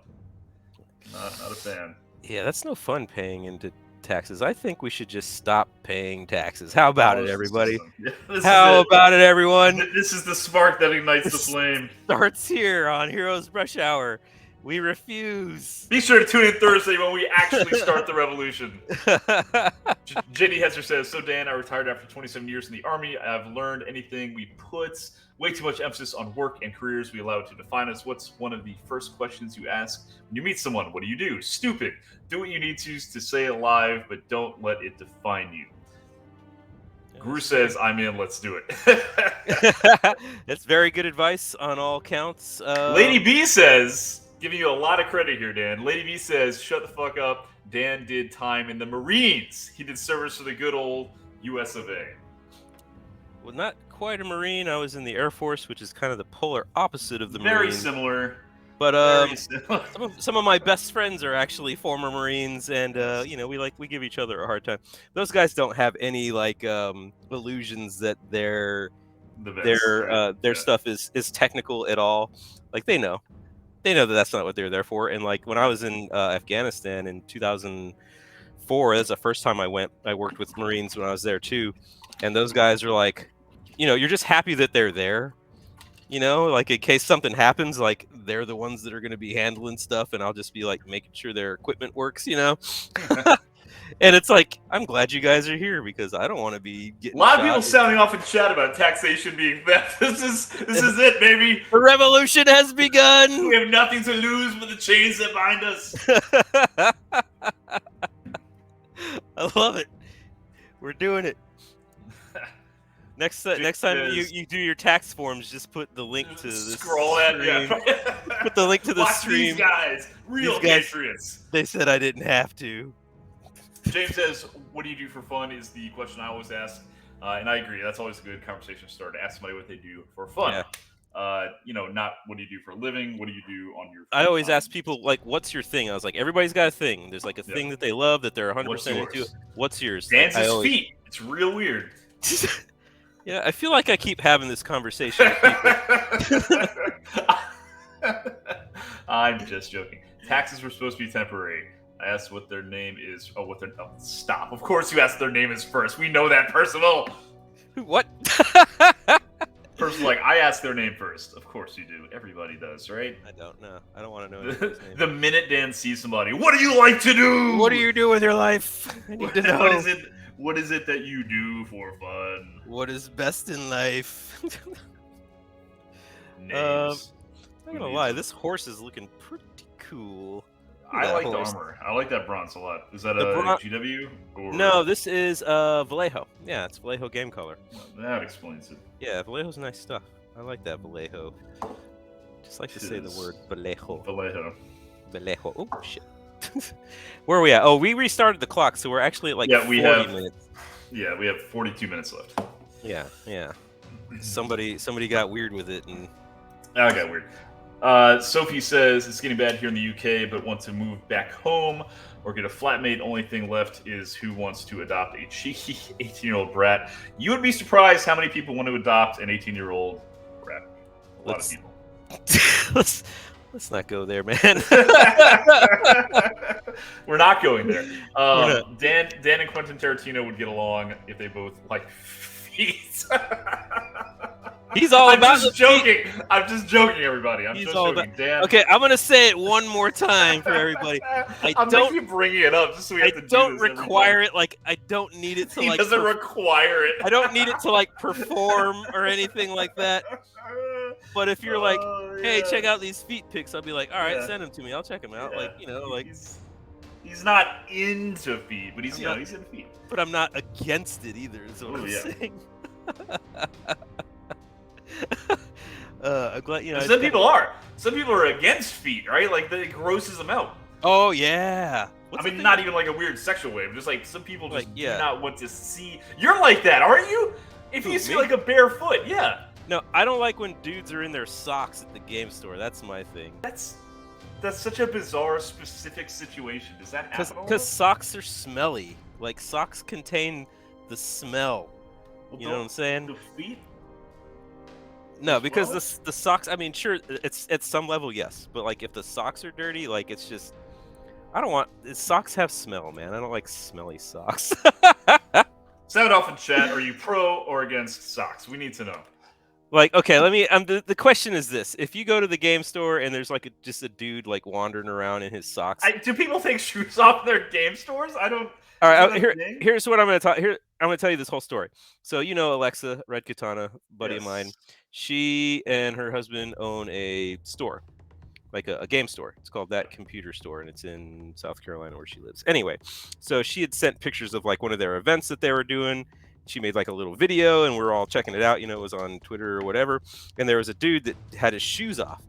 Not a fan. Yeah, that's no fun paying into taxes. I think we should just stop paying taxes. How about it, everybody? How about it, everyone? This is the spark that ignites the flame. Starts here on Heroes Rush Hour. We refuse. Be sure to tune in Thursday when we actually start the revolution. JD Hesser says, so Dan, I retired after 27 years in the Army. I've learned anything we put way too much emphasis on work and careers we allow it to define us. What's one of the first questions you ask when you meet someone? What do you do? Stupid. Do what you need to stay alive, but don't let it define you. Gru says, I'm in, let's do it. That's very good advice on all counts. Lady B says, giving you a lot of credit here, Dan. Lady B says, shut the fuck up. Dan did time in the Marines. He did service for the good old US of A. Well, not quite a Marine. I was in the Air Force, which is kind of the polar opposite of the Marines. Very similar. But some of my best friends are actually former Marines, and we give each other a hard time. Those guys don't have any like illusions that their stuff is technical at all. Like they know that that's not what they're there for. And like when I was in Afghanistan in 2004, that's the first time I worked with Marines when I was there too. And those guys are like, you're just happy that they're there. Like in case something happens, like they're the ones that are going to be handling stuff, and I'll just be like making sure their equipment works. And it's like, I'm glad you guys are here because I don't want to be A getting lot of shot. people sounding off in chat about taxation being theft. This is it, baby. The revolution has begun. We have nothing to lose but the chains that bind us. I love it. We're doing it. Next time you do your tax forms, just put the link to this scroll that. stream. Yeah. Put the link to the Watch stream. these guys, real patriots. They said I didn't have to. James says, "What do you do for fun?" is the question I always ask, and I agree. That's always a good conversation starter. Ask somebody what they do for fun. Yeah. Not what do you do for a living? What do you do on your? I always time? ask people like, "What's your thing?" I was like, "Everybody's got a thing. There's like a thing that they love that they're 100% into. What's yours?" Dance his feet. It's real weird. Yeah, I feel like I keep having this conversation with people. I'm just joking. Taxes were supposed to be temporary. I asked what their name is. Stop. Of course you asked their name is first. We know that, Percival. What? Percival, I asked their name first. Of course you do. Everybody does, right? I don't know. I don't want to know anybody's name. The minute Dan sees somebody, what do you like to do? What do you do with your life? I need to know. What is it that you do for fun? What is best in life? Names. I'm not gonna lie, this horse is looking pretty cool. I like the armor. I like that bronze a lot. Is that a GW? Or... No, this is Vallejo. Yeah, it's Vallejo game color. That explains it. Yeah, Vallejo's nice stuff. I like that Vallejo. Just like to say the word Vallejo. Vallejo. Vallejo. Oh shit. Where are we at? Oh, we restarted the clock, so we're actually at like 40 minutes. Yeah, we have 42 minutes left. Yeah. Somebody got weird with it, and I got weird. Sophie says it's getting bad here in the UK, but wants to move back home or get a flatmate. Only thing left is who wants to adopt a cheeky 18-year-old brat. You would be surprised how many people want to adopt an 18-year-old brat. A lot of people. Let's not go there, man. We're not going there. Dan and Quentin Tarantino would get along if they both like feet. He's all I'm about just joking. I'm just joking, everybody. I'm just joking. Dan. Okay, I'm gonna say it one more time for everybody. I'm keep bringing it up just so we have to do this. I don't require it. Like I don't need it to he like. Doesn't require it. I don't need it to like perform or anything like that. But if you're like, hey, check out these feet pics, I'll be like, all right, send them to me. I'll check them out. Yeah. Like he's not into feet, but he's he's into feet. But I'm not against it either. Is what I'm saying. I'm glad Some people are. Some people are against feet, right? Like it grosses them out. Oh yeah. Not even like a weird sexual way, but just like some people just do not want to see. You're like that, aren't you? If you see like a bare foot, yeah. No, I don't like when dudes are in their socks at the game store. That's my thing. That's such a bizarre, specific situation. Does that happen? Because socks are smelly. Like socks contain the smell. You know what I'm saying? The feet. No, because the socks. I mean, sure, it's at some level, yes, but like if the socks are dirty, like it's just. I don't want socks have smell, man. I don't like smelly socks. Sound off in chat. Are you pro or against socks? We need to know. Like, okay, let me. The question is this: if you go to the game store and there's like just a dude like wandering around in his socks, do people take shoes off their game stores? I don't. All right, here's what I'm going to talk. Here, I'm going to tell you this whole story. So Alexa, Red Katana, buddy of mine. She and her husband own a store, like a game store. It's called That Computer Store, and it's in South Carolina where she lives. Anyway, so she had sent pictures of like one of their events that they were doing. She made like a little video, and we were all checking it out. It was on Twitter or whatever. And there was a dude that had his shoes off,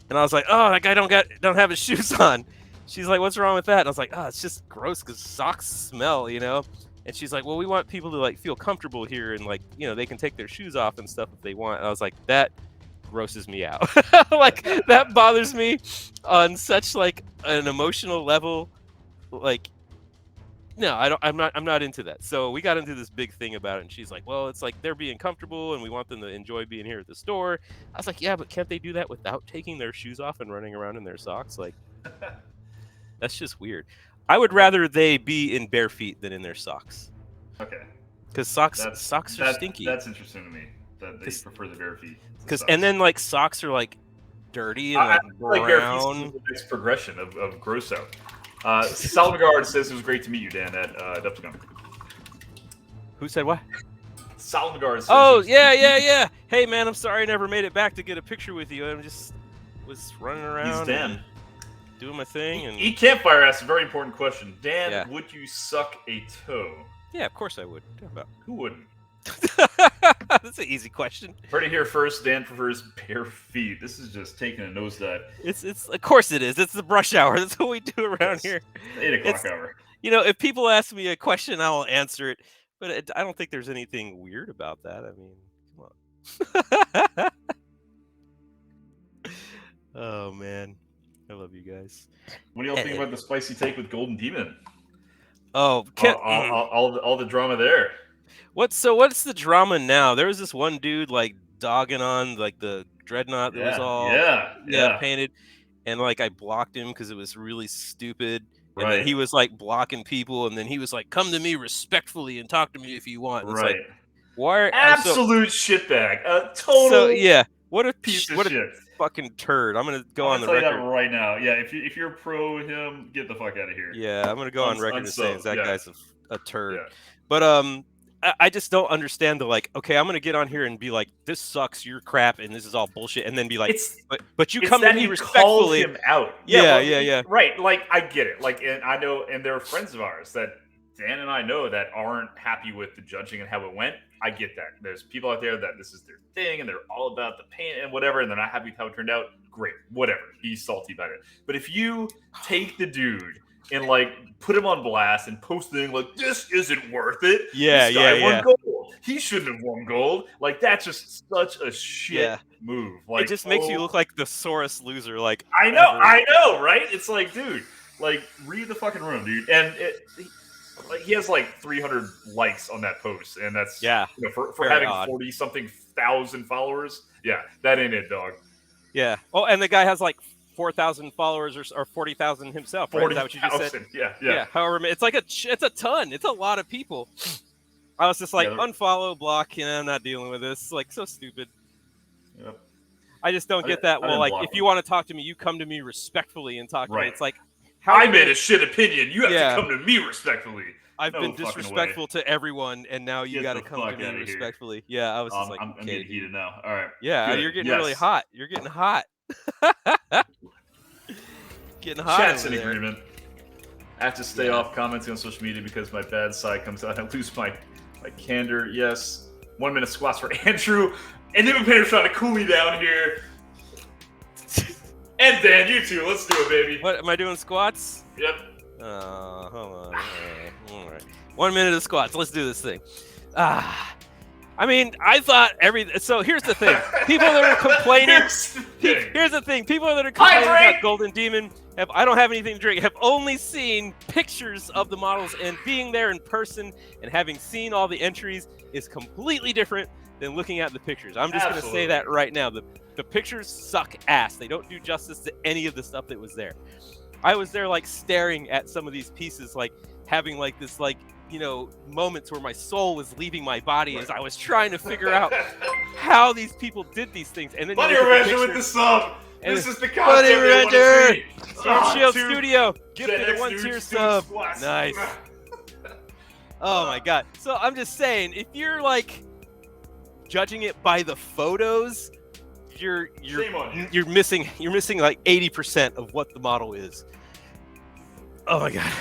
and I was like, "Oh, that guy don't have his shoes on." She's like, "What's wrong with that?" And I was like, "Oh, it's just gross because socks smell, And she's like, "Well, we want people to like feel comfortable here, and like, they can take their shoes off and stuff if they want." And I was like, "That grosses me out. Like that bothers me on such like an emotional level. Like, no, I'm not into that." So we got into this big thing about it, and she's like, "Well, it's like they're being comfortable, and we want them to enjoy being here at the store." I was like, "Yeah, but can't they do that without taking their shoes off and running around in their socks? Like, that's just weird." I would rather they be in bare feet than in their socks. Okay. Because socks are stinky. That's interesting to me. That they prefer the bare feet. And then like socks are like dirty and like brown. Bare feet is the next progression of gross out. Salmagard says it was great to meet you, Dan, at Depthcon. Who said what? Salmagard says Oh, yeah. Hey, man, I'm sorry I never made it back to get a picture with you. I just was running around. He's Dan. And doing my thing. And Eat Campfire asks a very important question. Dan, Yeah. would you suck a toe? yeah, of course I would. What are you talking Who wouldn't? about? That's an easy question. Heard it here first. Dan prefers bare feet. This is just taking a nosedive. It's of course it is. It's the brush hour. That's what we do around Yes. here. 8 o'clock It's- hour. If people ask me a question, I will answer it. But I don't think there's anything weird about that. I mean, come on. Oh man, I love you guys. What do y'all think about the spicy take with Golden Demon? Oh, All the drama there. what's the drama now? There was this one dude like dogging on like the dreadnought that was all painted, and like I blocked him because it was really stupid. And then he was like blocking people, and then he was like, "Come to me respectfully and talk to me if you want." And it's like, why? Absolute shitbag. Total. So yeah, what a piece of what shit. a fucking turd. I'm gonna go I'm on the gonna tell record. you that right now. Yeah, if you're pro him, get the fuck out of here. Yeah, I'm gonna go on record as saying that guy's a turd. Yeah. But I just don't understand the like. Okay, I'm gonna get on here and be like, "This sucks. You're crap, and this is all bullshit," and then be like, "But you come to me respectfully." Called him out. Yeah. Right. Like I get it. Like, and I know, and there are friends of ours that Dan and I know that aren't happy with the judging and how it went. I get that. There's people out there that this is their thing and they're all about the paint and whatever, and they're not happy with how it turned out. Great, whatever. He's salty about it. But if you take the dude and like put him on blast and post thing like this isn't worth it. This guy won gold. He shouldn't have won gold. Like that's just such a shit move. Like it just makes you look like the sorest loser. Like I know, right? It's like, dude, like read the fucking room, dude. And he has like 300 likes on that post, and that's for having 40-something thousand followers. Yeah, that ain't it, dog. Yeah. Oh, and the guy has like 4,000 followers or 40,000 himself. Right? Is that what you just said? Yeah. However, it's like it's a ton. It's a lot of people. I was just like unfollow, block. I'm not dealing with this. Like so stupid. Yep. I just don't get that. Well, like if you want to talk to me, you come to me respectfully and talk to me. It's like I made a shit opinion. You have to come to me respectfully. I've been disrespectful to everyone, and now you got to come to me respectfully. Yeah, I was just like, I'm getting heated now. All right. Yeah, you're getting really hot. You're getting hot. Getting hot. Chat's in agreement. I have to stay off commenting on social media because my bad side comes out. I lose my candor. Yes. 1 minute squats for Andrew. And then Painter's trying to cool me down here. And Dan, you too. Let's do it, baby. What am I doing? Squats? Yep. Hold on. All right. 1 minute of squats. Let's do this thing. I mean, I thought So here's the thing. People that are complaining. Here's the thing. People that are complaining about Golden Demon I don't have anything to drink. Have only seen pictures of the models, and being there in person and having seen all the entries is completely different than looking at the pictures. I'm just going to say that right now. The pictures suck ass. They don't do justice to any of the stuff that was there. I was there like staring at some of these pieces, like having like this like, moments where my soul was leaving my body as I was trying to figure out how these people did these things. And then Money Ranger with the sub. This is the content Money Ranger. Shield Studio. Gifted a 1-tier sub. Nice. Oh my god. So I'm just saying, if you're like judging it by the photos, you're missing like 80% of what the model is. Oh my god.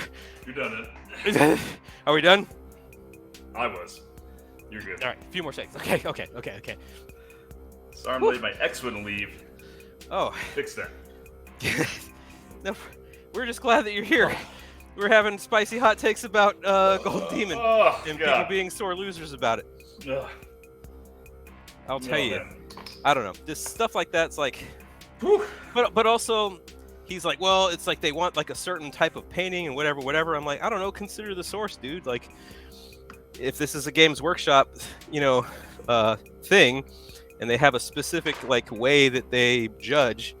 You're done it. Are we done? I was. You're good. All right, a few more seconds. Okay. Sorry, my ex wouldn't leave. Oh. Fix that. No, we're just glad that you're here. We're having spicy hot takes about Gold Demon and people being sore losers about it. I'll tell you. Man. I don't know. This stuff like that's like, but also, he's like, well, it's like they want like a certain type of painting and whatever. I'm like, I don't know. Consider the source, dude. Like, if this is a Games Workshop, thing, and they have a specific like way that they judge,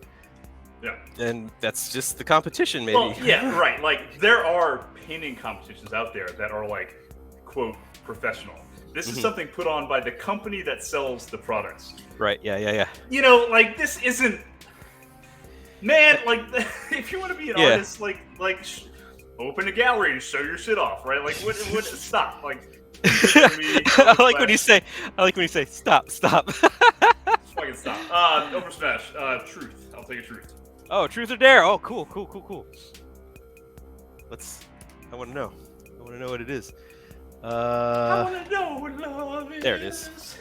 then that's just the competition, maybe. Well, yeah, right. Like there are painting competitions out there that are like, quote, professional. This is something put on by the company that sells the products. Right. Yeah. Like this isn't. Man, like if you want to be an artist, like open a gallery and show your shit off, right? Like, what stop. Like, I like when you say, stop. fucking stop. Over smash. Truth. I'll take a truth. Oh, truth or dare? Oh, cool. I want to know. I want to know what it is. I want to know what love is. There it is.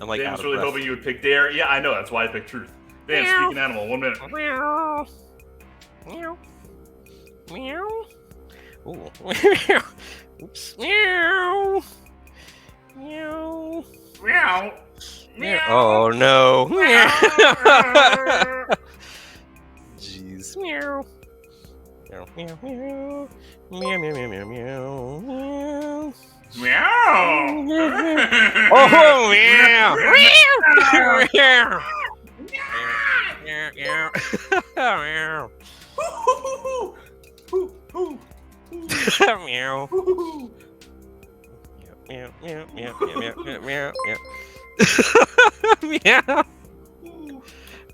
I'm like Dan out was of really breath. hoping you would pick dare. Yeah, I know. That's why I picked truth. Dan, speaking animal. 1 minute. Meow. Meow. Meow. Ooh. Oops. Meow. Meow. Meow. Meow. Oh no. Jeez. Meow. Meow. Meow. Meow. Meow. Meow. Meow. Meow. Meow. Meow. Oh meow. Meow. Meow. Meow. Meow. Meow, meow, meow, meow, meow, meow, meow.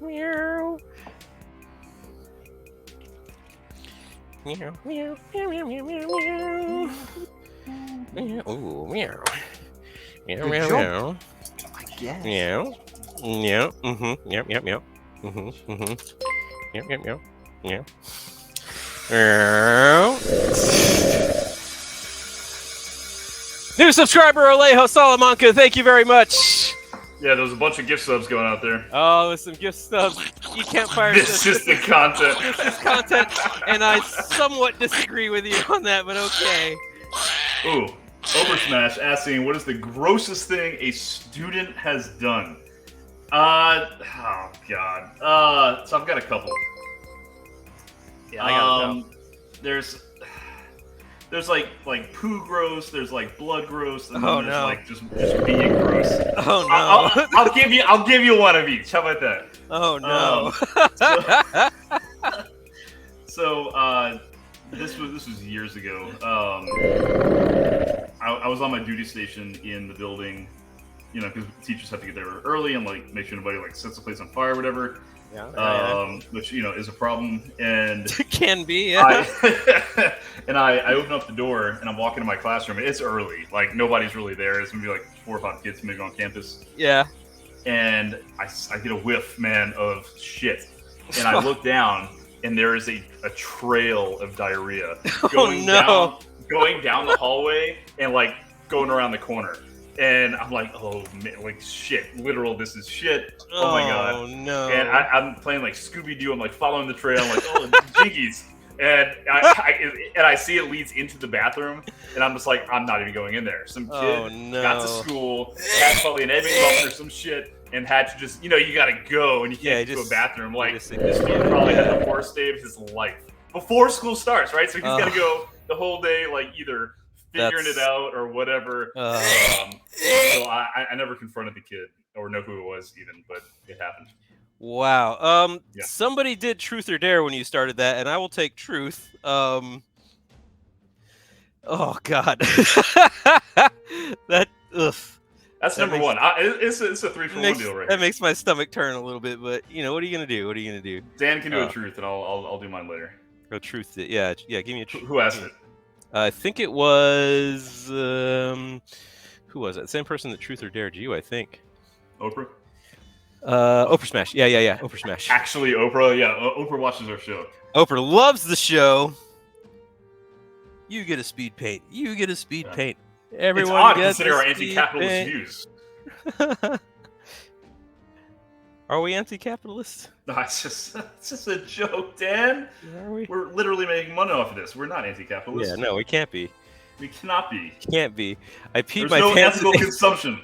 Meow. Meow, meow, meow, meow, meow, meow, meow. Meow. Ooh, meow. Meow, meow, meow. I guess. Meow. Meow. Mm-hmm. Meow, meow, meow. Mm-hmm. Mm-hmm. Meow, meow, meow. Meow. Meow. New subscriber Alejo Salamanca, thank you very much. Yeah, there's a bunch of gift subs going out there. Oh, there's some gift stubs. You can't fire This is the content. This is content, and I somewhat disagree with you on that, but okay. Ooh, Over Smash asking, what is the grossest thing a student has done? Oh god. So I've got a couple. Yeah, I gotta know. There's like poo gross, there's like blood gross, and Oh, then there's no. like just being gross. Oh no. I'll give you one of each. How about that? Oh no. So this was years ago. I was on my duty station in the building, you know, because teachers have to get there early and like make sure nobody like sets the place on fire or whatever. Yeah. Which you know is a problem, and It can be. Yeah. I open up the door and I'm walking to my classroom. It's early, like nobody's really there. It's gonna be like 4 or 5 kids maybe on campus. Yeah. And I get a whiff, man, of shit, and I look down and there is a trail of diarrhea going down the hallway and like going around the corner. And I'm like, oh man, like shit, literal, this is shit. Oh my god. Oh no. And I'm playing like Scooby-Doo. I'm like following the trail. I'm like, oh, jiggies. And I see it leads into the bathroom, and I'm just like, I'm not even going in there. Some kid got to school, had probably an egg bump or some shit, and had to just, you know, you gotta go, and you can't go to a bathroom. Like, this dude probably had the worst day of his life before school starts, right? So he's gotta go the whole day, like either figuring it out or whatever. So I never confronted the kid or know who it was even, but it happened. Wow. Somebody did truth or dare when you started that, and I will take truth. Oh god. That ugh. That's number one. It's a 3-for-1 deal right here. That makes my stomach turn a little bit, but you know, what are you gonna do? What are you gonna do? Dan can do a truth, and I'll do mine later. Go truth it. Yeah, give me a truth. Who asked it? I think it was who was it? Same person that truth or dared you, I think. Oprah? Oprah Smash. Yeah. Oprah Smash. Actually, Oprah. Yeah, Oprah watches our show. Oprah loves the show. You get a speed paint. Paint. Everyone it's odd gets considering a our speed anti-capitalist paint. views. Are we anti-capitalist? No, it's just a joke, Dan. Are we? We're literally making money off of this. We're not anti-capitalist. Yeah, no, we can't be. We cannot be. Can't be. I peed There's my no pants. ethical consumption.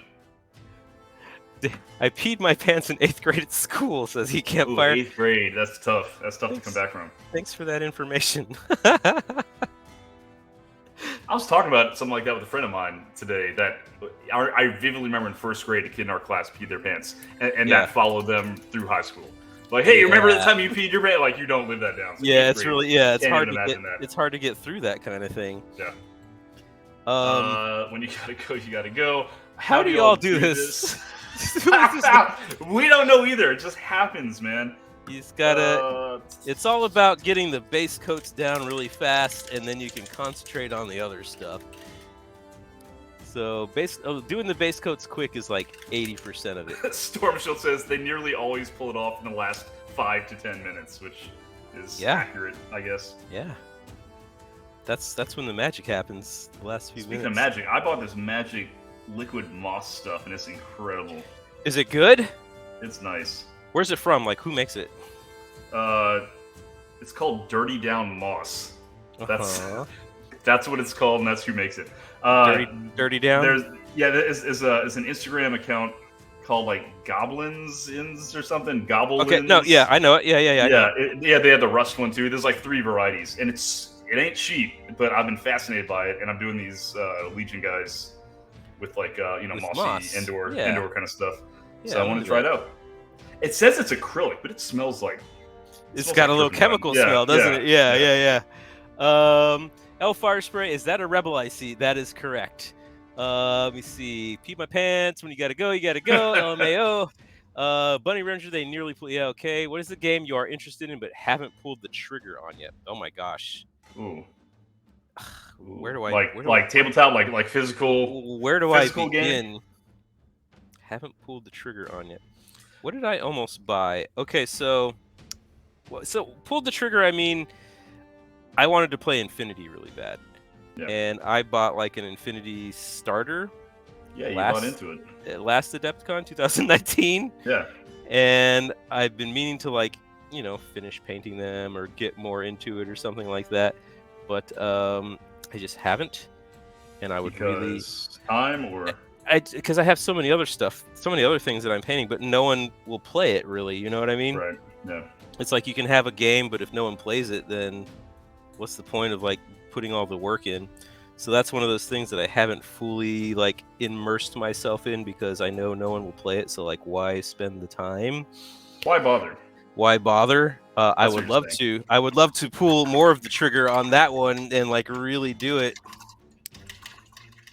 I peed my pants in 8th grade at school. Says he can't Ooh, fire. 8th grade. That's tough. That's tough to come back from. Thanks for that information. I was talking about something like that with a friend of mine today. That I vividly remember in 1st grade, a kid in our class peed their pants, and that followed them through high school. Like, hey, you remember the time you peed your pants? Like, you don't live that down. So yeah, it's really it's can't hard even to imagine get. that. It's hard to get through that kind of thing. Yeah. When you gotta go. How do y'all do this? We don't know either. It just happens, man. You just gotta. It's all about getting the base coats down really fast, and then you can concentrate on the other stuff. So doing the base coats quick is like 80% of it. Stormshield says they nearly always pull it off in the last 5 to 10 minutes, which is accurate, I guess. Yeah. That's when the magic happens. The last few minutes. Speaking of magic, I bought this magic liquid moss stuff, and it's incredible. Is it good? It's nice. Where's it from? Like, who makes it? It's called Dirty Down Moss. That's what it's called, and that's who makes it. Dirty Down. There's an Instagram account called like Goblins or something. Goblins. Okay, no, yeah, I know it. Yeah. They had the rust one too. There's like 3 varieties, and it ain't cheap, but I've been fascinated by it, and I'm doing these Legion guys with like With mossy moss. indoor kind of stuff. Yeah, So I wanted to try it out. It says it's acrylic, but it smells like it's got a little chemical smell, doesn't it? Yeah. L Fire Spray, is that a Rebel IC? That is correct. Let me see. Pee my pants. When you gotta go, you gotta go. LMAO. Bunny Ranger, they nearly pulled. Yeah, okay. What is the game you are interested in but haven't pulled the trigger on yet? Oh my gosh. Ooh. Where do I like tabletop, like physical? Where do I begin? Game? Haven't pulled the trigger on yet. What did I almost buy? Okay, so pulled the trigger. I mean, I wanted to play Infinity really bad, and I bought like an Infinity starter. Yeah, you bought into it. Last Adepticon 2019. Yeah, and I've been meaning to finish painting them or get more into it or something like that, but I just haven't. And I would because I have so many other things that I'm painting, but no one will play it really. You know what I mean? Right. Yeah. It's like you can have a game, but if no one plays it, then what's the point of like putting all the work in? So that's one of those things that I haven't fully like immersed myself in because I know no one will play it. So like, why spend the time? Why bother? I would love to. I would love to pull more of the trigger on that one and like really do it.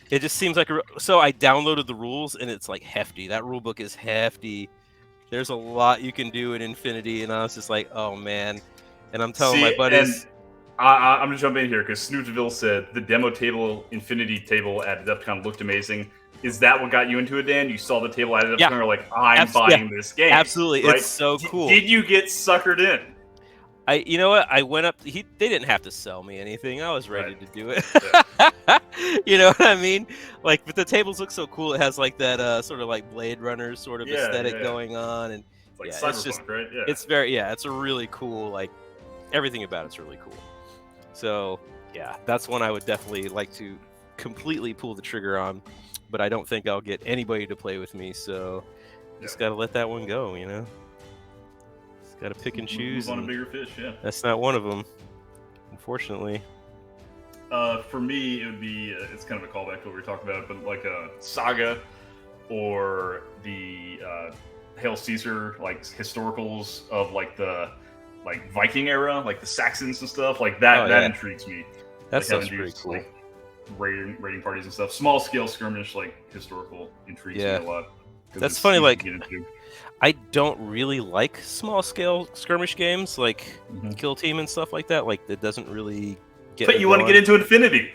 It just seems like so I downloaded the rules and it's like hefty. That rule book is hefty. There's a lot you can do in Infinity, and I was just like, oh man. And I'm telling my buddies. And I'm gonna jump in here because Snoozeville said the demo table, Infinity table at Adepticon looked amazing. Is that what got you into it, Dan? You saw the table at Adepticon and were like, I'm buying this game. Absolutely, right? It's so cool. Did you get suckered in? You know what? I went up. They didn't have to sell me anything. I was ready to do it. Yeah. You know what I mean? Like, but the tables look so cool. It has like that sort of like Blade Runner sort of aesthetic going on, and it's like cyberpunk, right? Yeah. It's it's a really cool. Like, everything about it's really cool. So yeah, that's one I would definitely like to completely pull the trigger on, but I don't think I'll get anybody to play with me. So just gotta let that one go. You know. Got to pick and choose. Move on a bigger fish, yeah. That's not one of them, unfortunately. For me, it would be it's kind of a callback to what we were talking about, but like a Saga or the Hail Caesar, like historicals of like the Viking era, like the Saxons and stuff, like that. That intrigues me. That sounds pretty cool. Like raiding parties and stuff. Small scale skirmish, like historical, intrigues me a lot. That's funny. Like, I don't really like small scale skirmish games like Kill Team and stuff like that. Like, that doesn't really get. But you want to get into Infinity?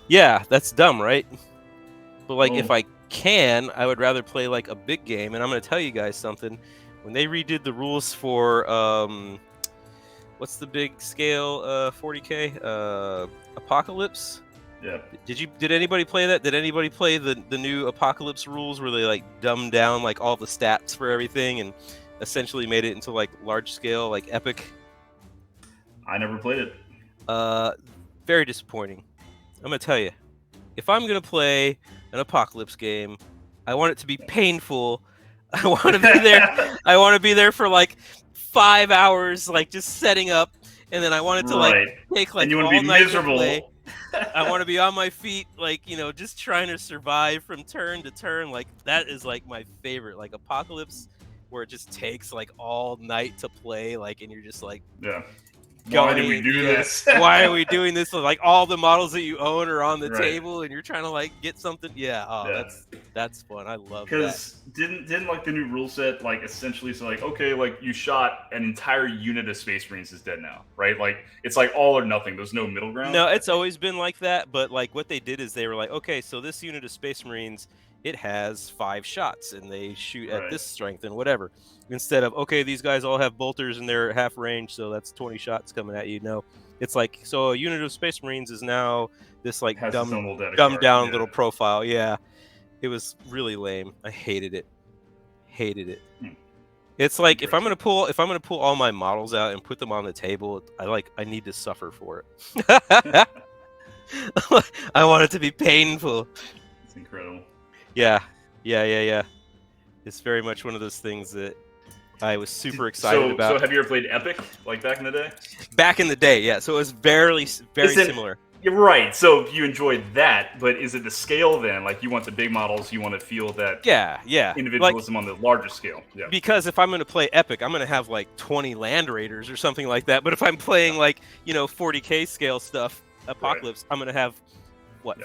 Yeah, that's dumb, right? But like, if I can, I would rather play like a big game. And I'm going to tell you guys something. When they redid the rules for what's the big scale 40K Apocalypse? Yeah. Did anybody play that? Did anybody play the new Apocalypse rules where they like dumbed down like all the stats for everything and essentially made it into like large scale like epic? I never played it. Very disappointing. I'm gonna tell you, if I'm gonna play an Apocalypse game, I want it to be painful. I want to be there. I want to be there for like 5 hours, like just setting up, and then I want it to like take like and you want all to be night miserable. To play. I want to be on my feet, like, just trying to survive from turn to turn. Like, that is like my favorite, like Apocalypse, where it just takes like all night to play, like, and you're just like Why did we do this? Why are we doing this? So, like all the models that you own are on the Right. table, and you're trying to like get something. Yeah, Yeah. that's fun. I love that. Because didn't like the new rule set like essentially say like, okay, like you shot an entire unit of Space Marines is dead now, right? Like it's like all or nothing. There's no middle ground. No, it's always been like that. But like what they did is they were like, okay, so this unit of Space Marines, it has 5 shots, and they shoot at Right. this strength and whatever. Instead of, okay, these guys all have bolters and they're at half range, so that's 20 shots coming at you. No, it's like, so a unit of Space Marines is now this like Has its own little data dumbed card, down yeah. little profile. Yeah, it was really lame. I hated it. It's like if I'm gonna pull all my models out and put them on the table, I need to suffer for it. I want it to be painful. It's incredible. Yeah. It's very much one of those things that I was super excited about. So have you ever played Epic, like back in the day? Back in the day, yeah. So it was very similar. You're right. So you enjoyed that, but is it the scale then? Like you want the big models, you want to feel that individualism on the larger scale. Yeah. Because if I'm going to play Epic, I'm going to have like 20 Land Raiders or something like that. But if I'm playing 40K scale stuff, Apocalypse, I'm going to have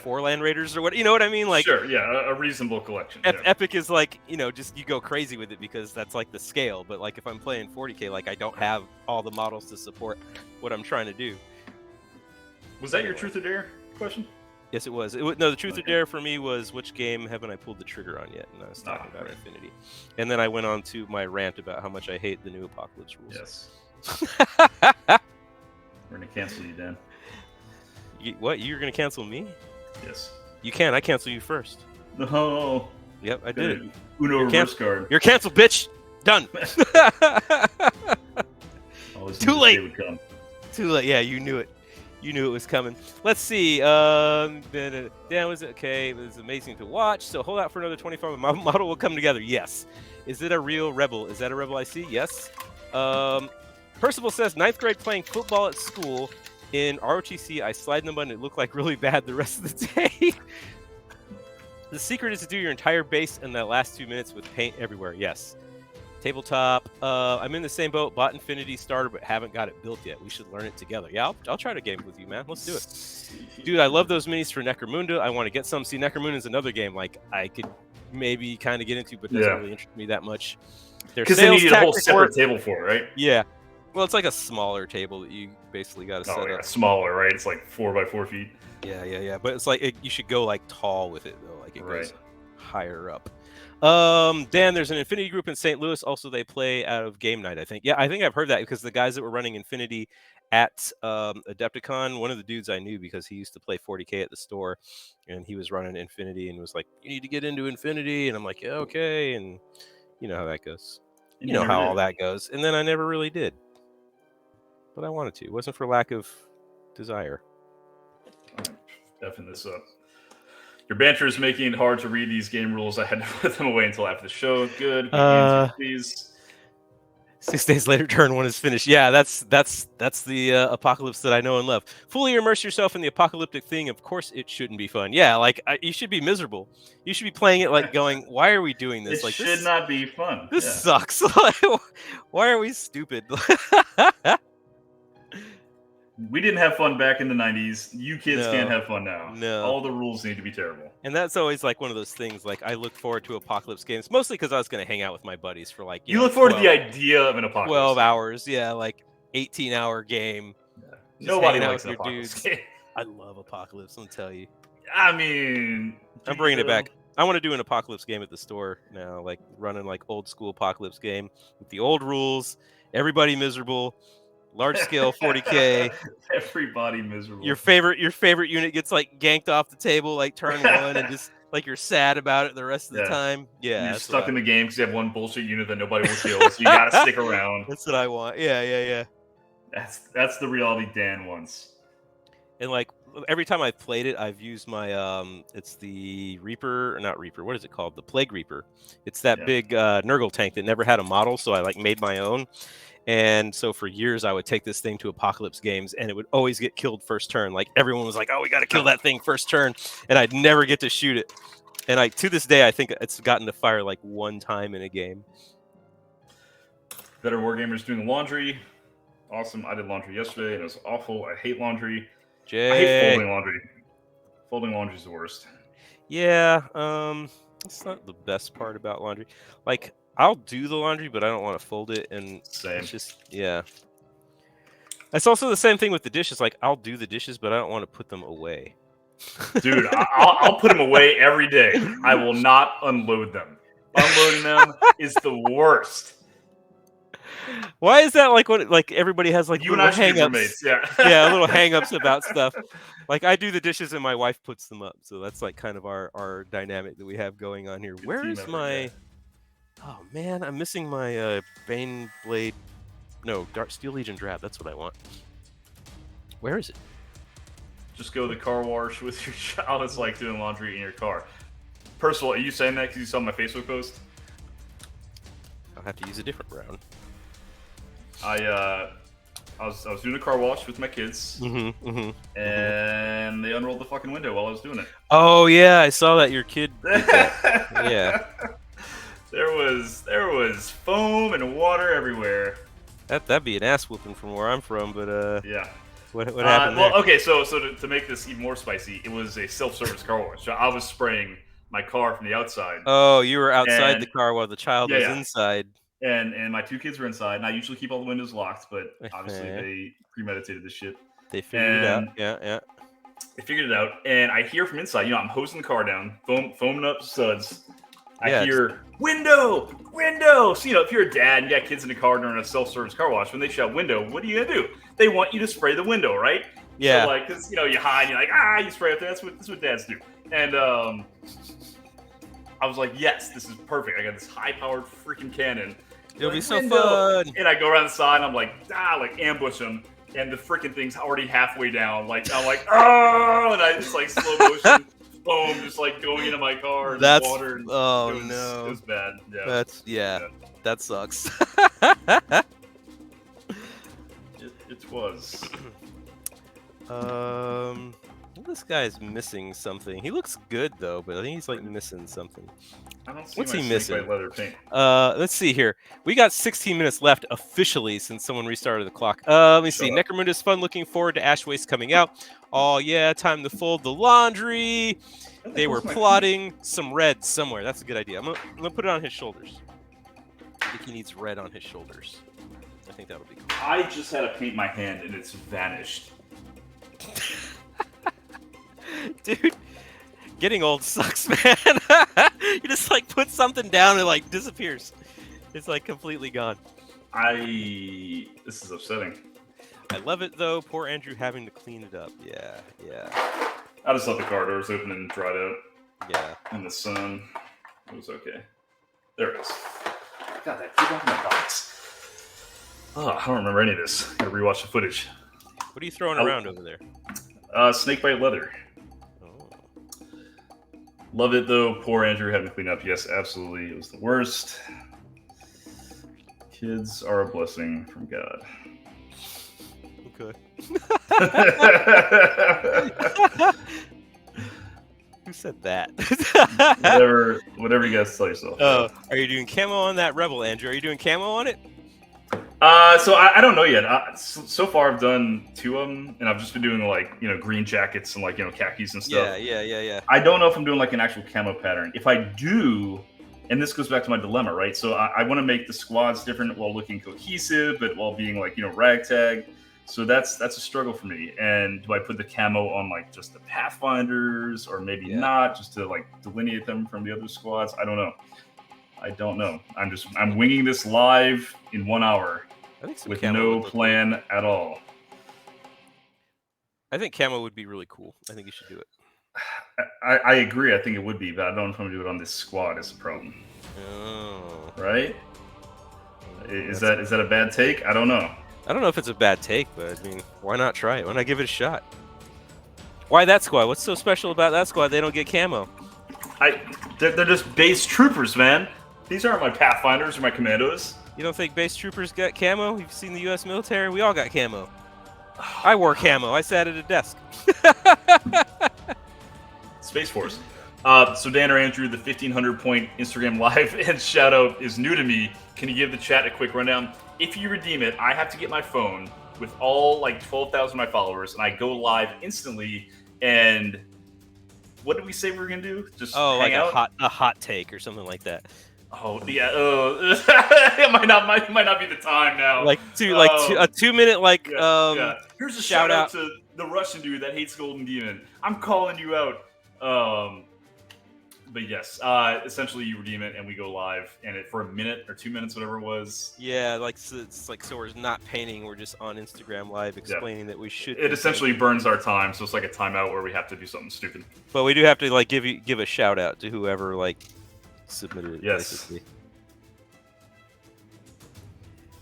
4 Land Raiders or what? You know what I mean? Like, sure, yeah, a reasonable collection. Epic is like, just you go crazy with it because that's like the scale. But like if I'm playing 40K, like I don't have all the models to support what I'm trying to do. Was that your Truth or Dare question? Yes, it was. The Truth or Dare for me was which game haven't I pulled the trigger on yet? And I was talking about Infinity. And then I went on to my rant about how much I hate the new Apocalypse rules. Yes. We're going to cancel you, Dan. What? You're going to cancel me? Yes. You can. I cancel you first. No. Yep, I did it. Uno reverse card. You're canceled, bitch. Done. Too late. Too late. Yeah, you knew it. You knew it was coming. Let's see. Dan was okay. It was amazing to watch. So hold out for another 24. My model will come together. Yes. Is it a real rebel? Is that a rebel I see? Yes. Percival says 9th grade playing football at school. In ROTC, I slide in the button. It looked like really bad the rest of the day. The secret is to do your entire base in that last 2 minutes with paint everywhere. Yes. Tabletop. I'm in the same boat. Bought Infinity starter, but haven't got it built yet. We should learn it together. Yeah, I'll try to game with you, man. Let's do it. Dude, I love those minis for Necromunda. I want to get some. See, Necromunda is another game like I could maybe kind of get into, but doesn't really interest me that much. Because they need a whole separate table for it, right? Yeah. Well, it's like a smaller table that you basically got to set up. Smaller, right? It's like 4 by 4 feet. Yeah. But it's like you should go like tall with it though. Like it goes higher up. Dan, there's an Infinity group in St. Louis. Also, they play out of game night, I think. Yeah, I think I've heard that because the guys that were running Infinity at Adepticon, one of the dudes I knew because he used to play 40K at the store, and he was running Infinity and was like, "You need to get into Infinity," and I'm like, "Yeah, okay," and you know how that goes. You know how all that goes. And then I never really did, but I wanted to. It wasn't for lack of desire. Effing this up. Your banter is making it hard to read these game rules. I had to put them away until after the show. Good. Please. 6 days later, turn 1 is finished. Yeah, that's the apocalypse that I know and love. Fully immerse yourself in the apocalyptic thing. Of course, it shouldn't be fun. Yeah, like you should be miserable. You should be playing it like going, "Why are we doing this? It should not be fun. This sucks. Why are we stupid?" We didn't have fun back in the 90s. You kids can't have fun now. No. All the rules need to be terrible. And that's always like one of those things. Like I look forward to apocalypse games, mostly because I was going to hang out with my buddies for like you look forward to the idea of an apocalypse. 12 hours, yeah, like 18-hour game. Yeah. Nobody likes an apocalypse game. I love apocalypse. I'll tell you. I mean, I'm bringing it back. I want to do an apocalypse game at the store now, like running like old school apocalypse game with the old rules. Everybody miserable. Large scale 40K. Everybody miserable. Your favorite unit gets like ganked off the table like turn 1 and just like you're sad about it the rest of the time. Yeah. You're stuck in the game because you have one bullshit unit that nobody will kill, so you gotta stick around. That's what I want. Yeah. That's the reality Dan wants. And like every time I've played it, I've used my it's the Reaper, or not Reaper, what is it called? The Plague Reaper. It's that big Nurgle tank that never had a model, so I like made my own. And so for years, I would take this thing to apocalypse games, and it would always get killed first turn. Like everyone was like, "Oh, we got to kill that thing first turn," and I'd never get to shoot it. And to this day, I think it's gotten to fire like 1 time in a game. Better wargamers doing laundry. Awesome. I did laundry yesterday, and it was awful. I hate laundry. I hate Jay. folding laundry. Folding laundry is the worst. Yeah, it's not the best part about laundry. Like, I'll do the laundry, but I don't want to fold it, and Same. it's just, yeah. It's also the same thing with the dishes. Like, I'll do the dishes, but I don't want to put them away. Dude, I'll put them away every day. I will not unload them. Unloading them is the worst. Why is that like what like everybody has like You and little I should be hang-ups? roommates, yeah. Yeah, little hang-ups about stuff. Like I do the dishes and my wife puts them up. So that's like kind of our dynamic that we have going on here. Good Where team is effort, my yeah. Oh man, I'm missing my Bane Blade. No, Dark Steel Legion Drab. That's what I want. Where is it? Just go to the car wash with your child. It's like doing laundry in your car. First of all, are you saying that because you saw my Facebook post? I'll have to use a different brown. I was doing a car wash with my kids, and they unrolled the fucking window while I was doing it. Oh yeah, I saw that your kid did that. Yeah. There was foam and water everywhere. That'd be an ass whooping from where I'm from, but Yeah. what happened well, there? okay, so to make this even more spicy, it was a self-service car wash. So I was spraying my car from the outside. Oh, you were outside And- the car while the child was inside. And my two kids were inside, and I usually keep all the windows locked, but obviously Okay. they premeditated this shit. They figured it out. And- Yeah. They figured it out, and I hear from inside, I'm hosing the car down, foaming up studs. Yeah, I hear, window! So, if you're a dad and you got kids in the car during a self-service car wash, when they shout window, what are you going to do? They want you to spray the window, right? Yeah. So, like, because, you hide, and you're like, you spray up there. That's what dads do. And I was like, yes, this is perfect. I got this high-powered freaking cannon. It'll be so window. fun. And I go around the side, and I'm like, ambush them. And the freaking thing's already halfway down. Like, I'm like, oh! And I just, like, slow motion, foam, just, like, going into my car. And That's water. And oh it was, no. It was bad. Yeah. Yeah. That sucks. It was. This guy's missing something. He looks good though, but I think he's like missing something. I don't see What's my he snake missing? bite leather paint. Let's see here. We got 16 minutes left officially since someone restarted the clock. Let me see. Shut up. Necromunda's fun. Looking forward to Ash Waste coming out. Oh yeah, time to fold the laundry. They were plotting some red somewhere. That's a good idea. I'm gonna put it on his shoulders. I think he needs red on his shoulders. I think that'll be cool. I just had to paint my hand and it's vanished. Dude, getting old sucks, man. You just like put something down and it like disappears. It's like completely gone. This is upsetting. I love it though. Poor Andrew having to clean it up. Yeah. I just left the car doors open and dried out Yeah. in the sun. It was okay. There it is. God, that keep off my box. Oh, I don't remember any of this. Gotta rewatch the footage. What are you throwing around over there? Snakebite leather. Oh. Love it though. Poor Andrew having to clean up. Yes, absolutely. It was the worst. Kids are a blessing from God. Okay. Who said that? whatever you guys tell yourself. Oh, are you doing camo on that Rebel, Andrew? Are you doing camo on it? So I don't know yet. So far I've done 2 of them, and I've just been doing like green jackets and like khakis and stuff. Yeah. I don't know if I'm doing like an actual camo pattern. If I do, and this goes back to my dilemma, right? So I want to make the squads different while looking cohesive, but while being like ragtag. So that's a struggle for me. And do I put the camo on like just the Pathfinders, or maybe not, just to like delineate them from the other squads? I don't know. I'm winging this live in 1 hour I think some with camo no would look plan at all. I think camo would be really cool. I think you should do it. I agree. I think it would be, but I don't know if I'm gonna do it on this squad. Is the problem, Oh. right? Is that a bad take? I don't know. I don't know if it's a bad take, but I mean, why not try it? Why not give it a shot? Why that squad? What's so special about that squad? They don't get camo. They're just base troopers, man. These aren't my Pathfinders or my Commandos. You don't think base troopers got camo? You've seen the U.S. military? We all got camo. I wore camo. I sat at a desk. Space Force. So Dan or Andrew, the 1,500 point Instagram live and shout out is new to me. Can you give the chat a quick rundown? if you redeem it, I have to get my phone with all like 12,000 of my followers, and I go live instantly. And what did we say we were gonna do? Just Oh, hang like out? a hot take or something like that. Oh yeah, it might not be the time now. Like a 2-minute like yeah. Here's a shout out out. to the Russian dude that hates Golden Demon. I'm calling you out. But yes, essentially you redeem it and we go live, and for a minute or 2 minutes, whatever it was. Yeah, like so it's like so we're not painting, we're just on Instagram Live explaining that we should. It essentially burns our time, so it's like a timeout where we have to do something stupid. But we do have to like give a shout out to whoever like submitted it. Yes. Basically.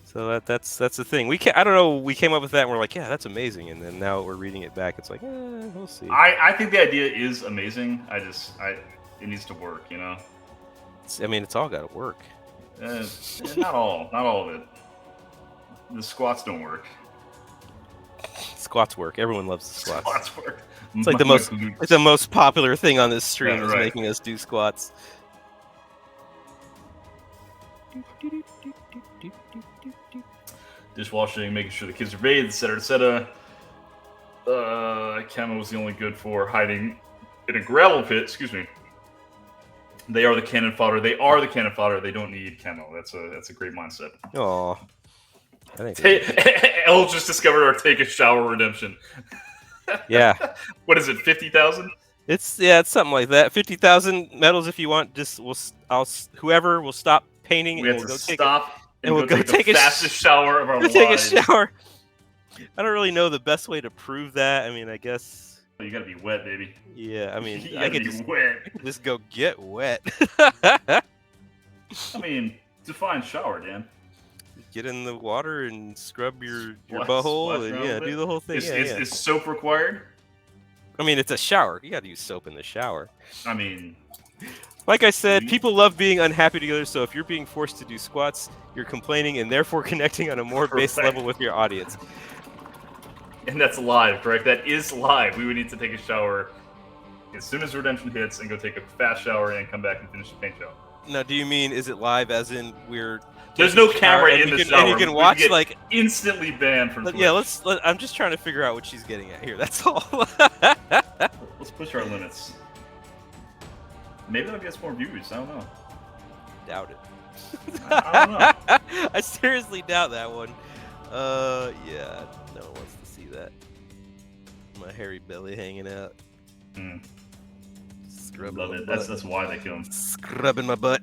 So that's the thing. I don't know. We came up with that and we're like, yeah, that's amazing. And then now we're reading it back. It's like, we'll see. I think the idea is amazing. It needs to work, you know. I mean, it's all got to work. Not all of it. The squats don't work. Squats work. Everyone loves the squats. Squats work. It's like the most popular thing on this stream is making us do squats. Dishwashing, making sure the kids are bathed, etc., etc. Camo was the only good for hiding in a gravel pit. Excuse me. They are the cannon fodder. They are the cannon fodder. They don't need camo. That's a great mindset. Aw. Elle just discovered our take a shower redemption. Yeah. What is it? 50,000? It's something like that. 50,000 medals if you want. Whoever will stop painting. We have to stop and we'll go take the fastest shower of our lives. Take a shower. I don't really know the best way to prove that. I mean, I guess. You gotta be wet, baby. Yeah, I mean, I could just go get wet. I mean, define shower, Dan. Get in the water and scrub your butthole and do the whole thing. Is soap required? I mean, it's a shower. You gotta use soap in the shower. I mean, like I said, people love being unhappy together. So if you're being forced to do squats, you're complaining and therefore connecting on a more base level with your audience. And that's live, correct? That is live. We would need to take a shower as soon as redemption hits and go take a fast shower and come back and finish the paint job. Now, do you mean is it live as in we're... There's no camera in the shower. And you can watch like... instantly banned from Twitch. Yeah, I'm just trying to figure out what she's getting at here. That's all. Let's push our limits. Maybe that'll get us more views. I don't know. Doubt it. I don't know. I seriously doubt that one. Yeah, no one wants to see that. My hairy belly hanging out. Love it. That's why they kill him. Scrubbing my butt.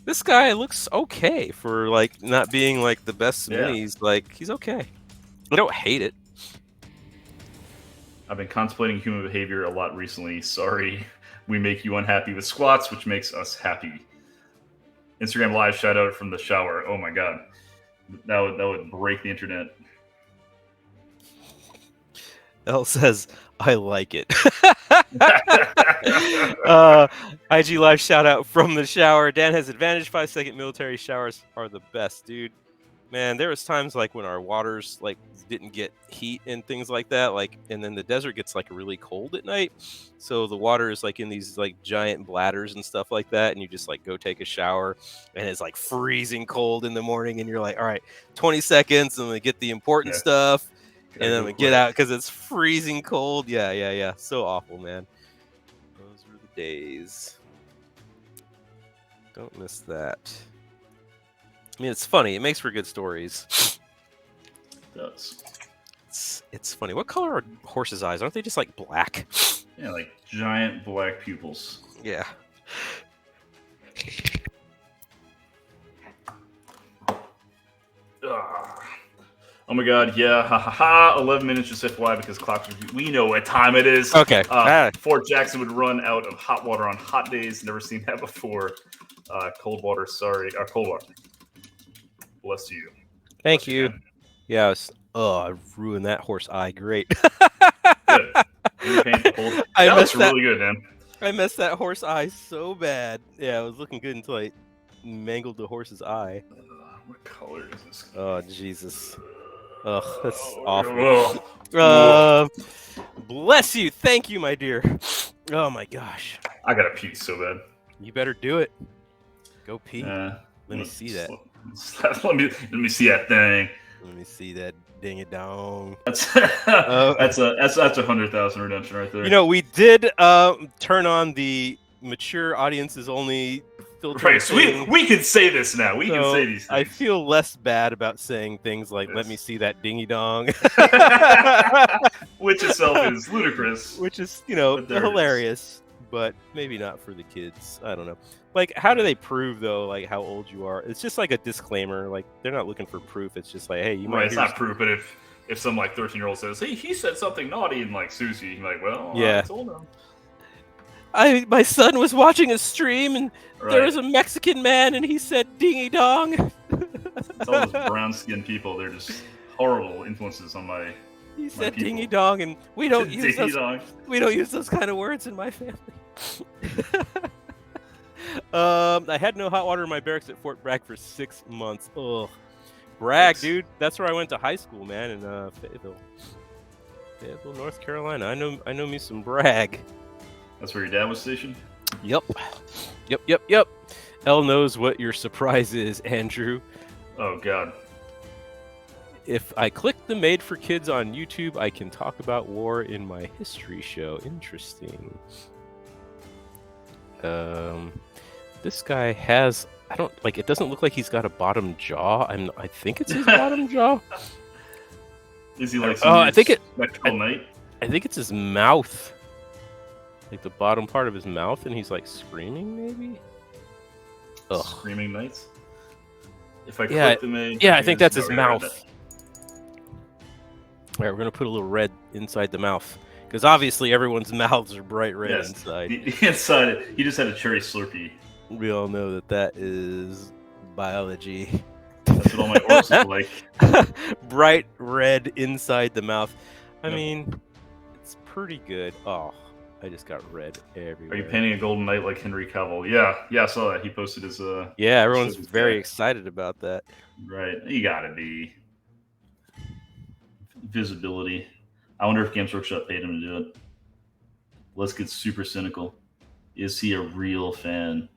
This guy looks okay for like not being like the best minis. Like he's okay. I don't hate it. I've been contemplating human behavior a lot recently. Sorry, we make you unhappy with squats, which makes us happy. Instagram live shout out from the shower. Oh my god, that would break the internet. Elle says, I like it. IG live shout out from the shower. Dan has advantage. 5-second military showers are the best, dude. Man, there was times like when our waters like didn't get heat and things like that, like, and then the desert gets like really cold at night, so the water is like in these like giant bladders and stuff like that, and you just like go take a shower and it's like freezing cold in the morning, and you're like, all right, 20 seconds and we get the important stuff, and then we get out because it's freezing cold. Yeah, so awful, man. Those were the days. Don't miss that. I mean, it's funny. It makes for good stories. It does. It's funny. What color are horses' eyes? Aren't they just like black? Yeah, like giant black pupils. Yeah. Oh my god, yeah, ha ha ha. 11 minutes just FYI because clocks. We know what time it is. Okay. Fort Jackson would run out of hot water on hot days. Never seen that before. Cold water, sorry. Cold water. Bless you. Thank you. Yeah, I ruined that horse eye. Great. Good. That looks really good, man. I messed that horse eye so bad. Yeah, it was looking good until I mangled the horse's eye. What color is this? Oh, Jesus. Oh, that's awful. Bless you. Thank you, my dear. Oh, my gosh. I gotta pee so bad. You better do it. Go pee. Let me see that. Let me see that thing. Let me see that ding it dong. That's that's a 100,000 redemption right there. You know, we did turn on the mature audiences only filter. Right, so we can say this now. We can say these things. I feel less bad about saying things like "Let me see that dingy dong," which itself is ludicrous. Which is, you know, hilarious, but maybe not for the kids. I don't know. Like, how do they prove though, like how old you are? It's just like a disclaimer. Like, they're not looking for proof. It's just like, hey, you might. Right, it's not proof, but if some like 13-year-old says, "Hey, he said something naughty," and like sues you, you're like, well, yeah, I told him. My son was watching a stream and there was a Mexican man and he said dingy dong. It's all those brown skinned people. They're just horrible influences on my. He said dingy dong, and we don't use those kind of words in my family. I had no hot water in my barracks at Fort Bragg for 6 months. Ugh. Bragg, dude. That's where I went to high school, man, in Fayetteville, North Carolina. I know me some Bragg. That's where your dad was stationed? Yep. Elle knows what your surprise is, Andrew. Oh, God. If I click the Made for Kids on YouTube, I can talk about war in my history show. Interesting. This guy has... it doesn't look like he's got a bottom jaw. I think it's his bottom jaw. Is he like I think it's his mouth. Like the bottom part of his mouth, and he's like screaming, maybe? Ugh. Screaming Knights? If I click the Made... Yeah, I think that's his mouth. Alright, we're going to put a little red inside the mouth. Because obviously everyone's mouths are bright red inside. The inside, he just had a cherry Slurpee. We all know that is biology. That's what all my orcs are like. Bright red inside the mouth. I mean, it's pretty good. Oh, I just got red everywhere. Are you painting a golden knight like Henry Cavill? Yeah, I saw that. He posted his... yeah, everyone's very excited about that. Right. You gotta be. Visibility. I wonder if Games Workshop paid him to do it. Let's get super cynical. Is he a real fan?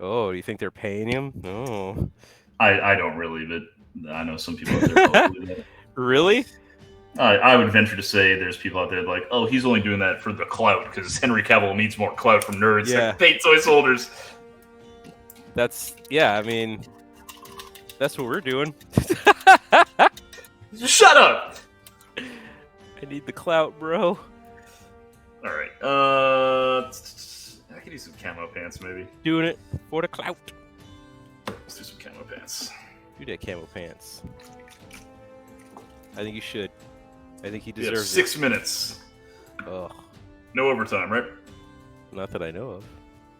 Oh, do you think they're paying him? No. I don't really, but I know some people out there probably do that. Really? I would venture to say there's people out there like, oh, he's only doing that for the clout because Henry Cavill needs more clout from nerds that paint toy soldiers. I mean, that's what we're doing. Shut up! I need the clout, bro. Alright, I could use some camo pants, maybe. Doing it for the clout. Let's do some camo pants. Do that camo pants. I think you should. I think he deserves 6 minutes. Ugh. No overtime, right? Not that I know of.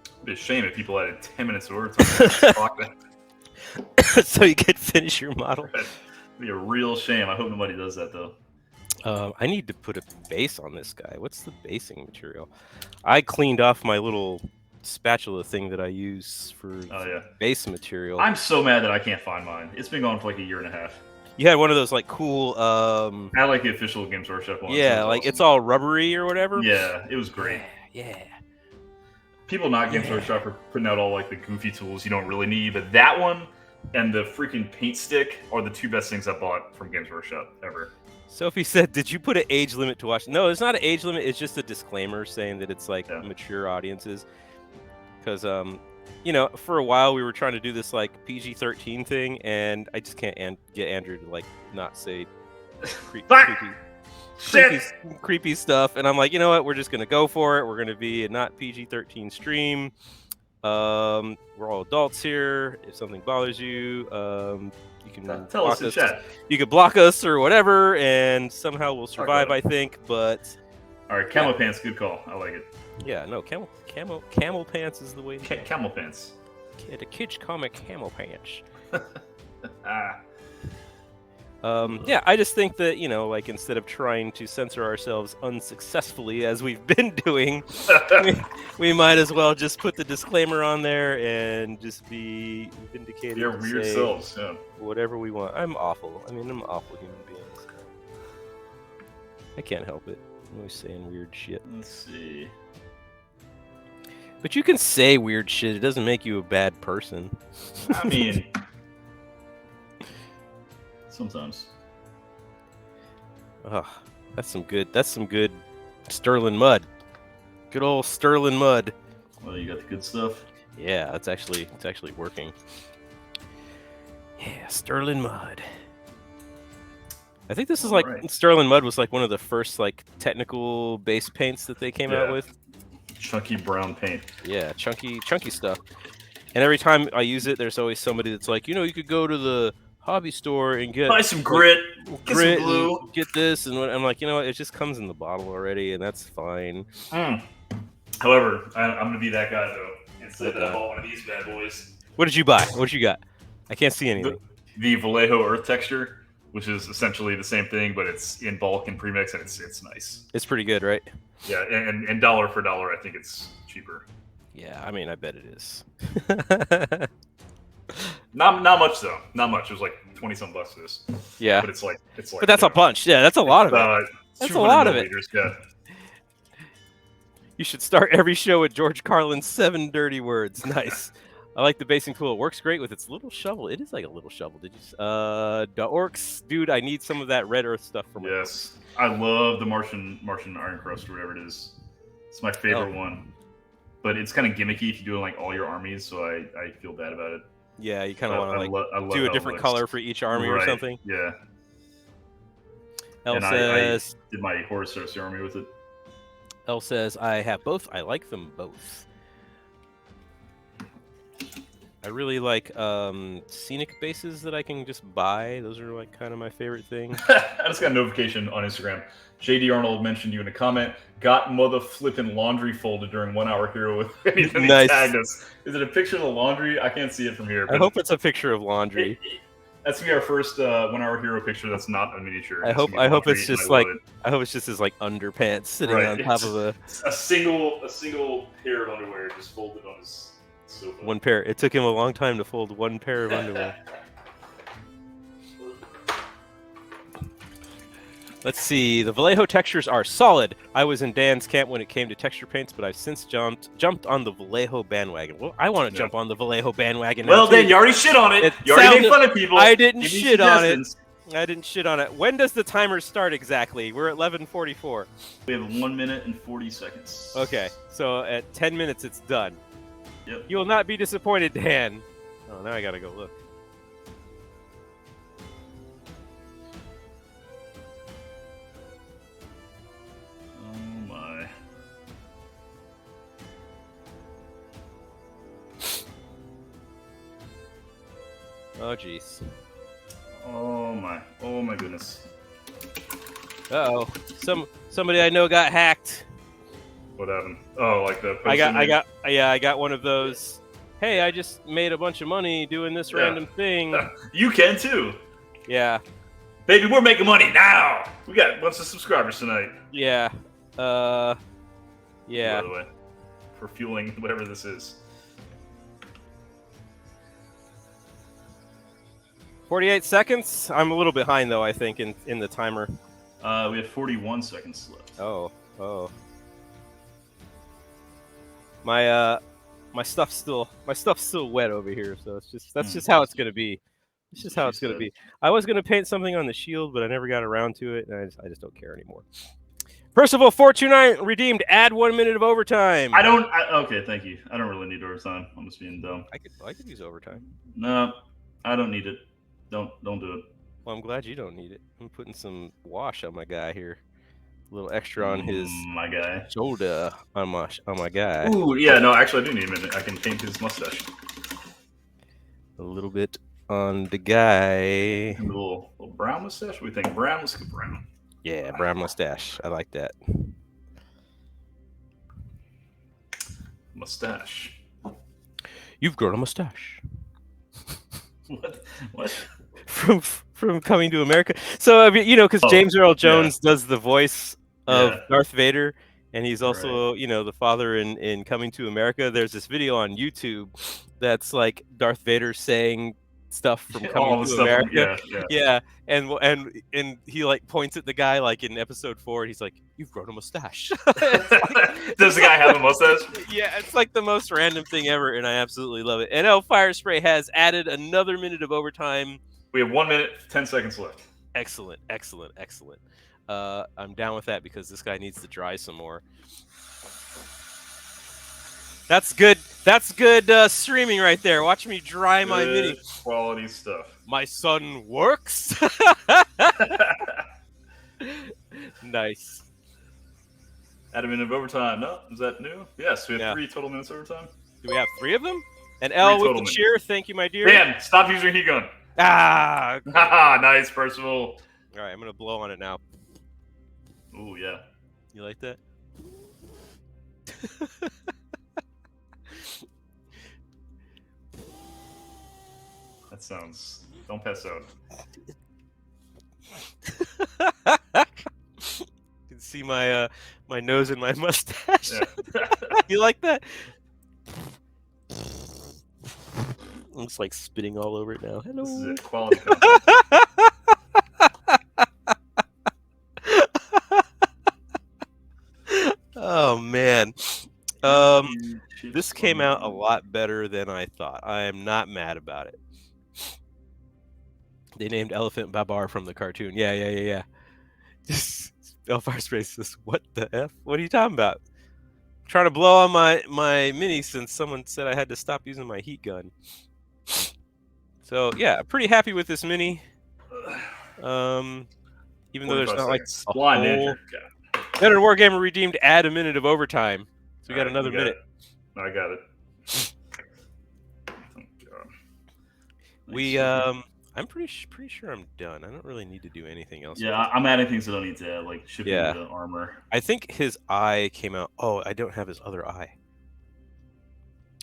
It'd be a shame if people added 10 minutes of overtime. So you could finish your model. It'd be a real shame. I hope nobody does that, though. I need to put a base on this guy. What's the basing material? I cleaned off my little spatula thing that I use for base material. I'm so mad that I can't find mine. It's been gone for like a year and a half. You had one of those like cool... I like the official Games Workshop one. Yeah, like awesome. It's all rubbery or whatever. Yeah, it was great. Yeah. People not Games Workshop are putting out all like the goofy tools you don't really need, but that one and the freaking paint stick are the two best things I bought from Games Workshop ever. Sophie said, did you put an age limit to watch? No, it's not an age limit. It's just a disclaimer saying that it's like mature audiences. Because, you know, for a while we were trying to do this like PG-13 thing, and I just can't get Andrew to like not say creepy stuff. And I'm like, you know what? We're just going to go for it. We're going to be a not PG-13 stream. We're all adults here. If something bothers you, you can tell us in chat. You can block us or whatever, and somehow we'll survive. I think. But all right, camel pants, good call. I like it. Yeah, no, camel pants is the way. Camel pants. The kids call me camel pants. Ah. Yeah, I just think that, you know, like instead of trying to censor ourselves unsuccessfully as we've been doing, we might as well just put the disclaimer on there and just be vindicated. Your weird selves, yeah. Whatever we want. I'm awful. I mean, I'm awful human beings. I can't help it. I'm always saying weird shit. Let's see. But you can say weird shit. It doesn't make you a bad person. I mean, Sometimes. Oh, that's some good Sterling mud. Good old Sterling mud. Well, you got the good stuff. Yeah, it's actually working. Yeah, Sterling mud. I think this is like Alright. Sterling mud was like one of the first like technical base paints that they came out with. Chunky brown paint. Yeah, chunky stuff. And every time I use it, there's always somebody that's like, you could go to the hobby store and get Buy some grit, like, get some glue, and get this, and I'm like, what? It just comes in the bottle already, and that's fine. However, I'm gonna be that guy though, and say that I bought one of these bad boys. What did you buy? What you got? I can't see anything. The Vallejo Earth Texture, which is essentially the same thing, but it's in bulk and premix, and it's nice. It's pretty good, right? Yeah, and dollar for dollar, I think it's cheaper. Yeah, I mean, I bet it is. Not much though. Not much. It was like 20-some bucks for this. Yeah, but it's like. But that's a bunch. Yeah, that's a lot of it. That's a lot of it. Yeah. You should start every show with George Carlin's 7 dirty words. Nice. I like the basing tool. It works great with its little shovel. It is like a little shovel. Did you? The orcs, dude. I need some of that red earth stuff from. Yes, I love the Martian Iron Crust or whatever it is. It's my favorite one. But it's kind of gimmicky if you do like all your armies, so I feel bad about it. Yeah, you kind of want to like do a different color for each army or something. Yeah. Elle says I did my Horus Heresy army with it. Elle says I have both. I like them both. I really like scenic bases that I can just buy. Those are like kind of my favorite thing. I just got a notification on Instagram. JD Arnold mentioned you in a comment. Got mother flipping laundry folded during 1 Hour Hero with anything. Nice. Tagged us. Is it a picture of the laundry? I can't see it from here. I hope it's a picture of laundry. That's gonna be our first 1 Hour Hero picture. That's not a miniature. I hope it's just like his like underpants sitting on top of a single pair of underwear just folded on his sofa. One pair. It took him a long time to fold one pair of underwear. Let's see. The Vallejo textures are solid. I was in Dan's camp when it came to texture paints, but I've since jumped on the Vallejo bandwagon. Well, I want to jump on the Vallejo bandwagon. Well, then you already shit on it. You already made fun of people. I didn't shit on it. I didn't shit on it. When does the timer start exactly? We're at 11:44. We have 1 minute and 40 seconds. Okay, so at 10 minutes it's done. Yep. You will not be disappointed, Dan. Oh, now I gotta go look. Oh my. Oh jeez. Oh my. Oh my goodness. Uh-oh. Somebody I know got hacked. What happened? Oh, like the I got one of those. Hey, I just made a bunch of money doing this random thing. You can too. Yeah. Baby, we're making money now. We got a bunch of subscribers tonight. Yeah. Yeah. By the way, for fueling whatever this is. 48 seconds. I'm a little behind though, I think, in the timer. We have 41 seconds left. Oh. My stuff's still wet over here, so that's just how it's gonna be. It's just how it's gonna be. I was gonna paint something on the shield, but I never got around to it, and I just don't care anymore. Percival 429 redeemed. Add 1 minute of overtime. Okay, thank you. I don't really need overtime. I'm just being dumb. I could use overtime. No, I don't need it. Don't do it. Well, I'm glad you don't need it. I'm putting some wash on my guy here. A little extra on his shoulder on my guy. Ooh, yeah, no, actually I do need a minute. I can paint his mustache. A little bit on the guy. A little brown mustache? What do you think? Brown? Let's go brown. Yeah, brown mustache. I like that. Mustache. You've grown a mustache. What? From Coming to America. So because James Earl Jones does the voice of Darth Vader, and he's also the father in Coming to America. There's this video on YouTube that's like Darth Vader saying stuff from Coming to America. Yeah, and he like points at the guy like in episode 4, and he's like, "You've grown a mustache." Does the guy have a mustache? Yeah, it's like the most random thing ever, and I absolutely love it. And Fire Spray has added another minute of overtime We have 1 minute, 10 seconds left. Excellent, excellent, excellent. I'm down with that because this guy needs to dry some more. That's good. That's good streaming right there. Watch me dry my mini. Quality stuff. My son works. Nice. Add a minute of overtime. No, is that new? Yes, we have Yeah. 3 total minutes overtime. Do we have 3 of them? And L with the total cheer. Thank you, my dear. Dan, stop using your heat gun. Ah. Okay. Haha, nice, Percival. All right, I'm gonna blow on it now. Ooh, yeah. You like that? That sounds. Don't pass out. You can see my my nose and my mustache. Yeah. You like that? Looks like spitting all over it now. Hello. This is it. Quality content. Oh man. This came out a lot better than I thought. I am not mad about it. They named Elephant Babar from the cartoon. Yeah. Just Bellfire Space says, what the F? What are you talking about? I'm trying to blow on my mini since someone said I had to stop using my heat gun. So yeah, pretty happy with this mini. Even though there's not like a whole... Veteran Wargamer redeemed add a minute of overtime. So we got another minute. I got it. Oh, God. We I'm pretty sure I'm done. I don't really need to do anything else. Yeah, I'm adding things I don't need to add, like shipping the armor. I think his eye came out. Oh, I don't have his other eye.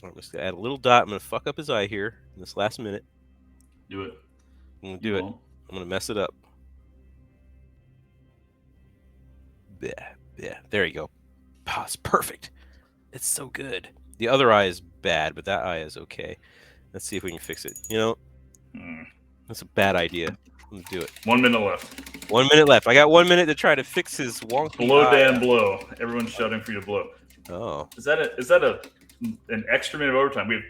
I'm just gonna add a little dot. I'm gonna fuck up his eye here in this last minute. Do it. I'm gonna do it. I'm gonna mess it up. Yeah. There you go. Oh, it's perfect. It's so good. The other eye is bad, but that eye is okay. Let's see if we can fix it. You know, that's a bad idea. Let's do it. 1 minute left. 1 minute left. I got 1 minute to try to fix his wonky blow, eye. Dan, blow. Everyone's shouting for you to blow. Oh. Is that an extra minute of overtime? We have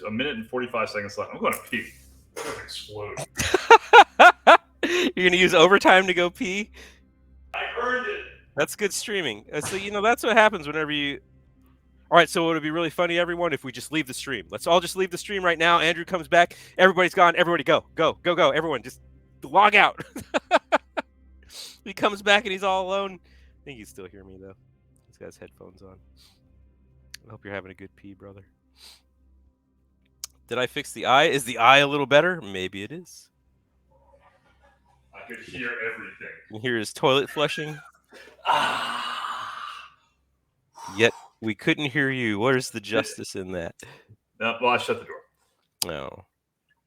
1 minute and 45 seconds left. I'm going to pee. I'm going to explode. You're gonna use overtime to go pee? I earned it. That's good streaming. So that's what happens whenever you. All right, so it would be really funny, everyone, if we just leave the stream. Let's all just leave the stream right now. Andrew comes back. Everybody's gone. Everybody go. Everyone just log out. He comes back and he's all alone. I think you still hear me, though. He's got his headphones on. I hope you're having a good pee, brother. Did I fix the eye? Is the eye a little better? Maybe it is. I could hear everything. You hear his toilet flushing? Yet we couldn't hear you. Where's the justice in that? No, well, I shut the door. No.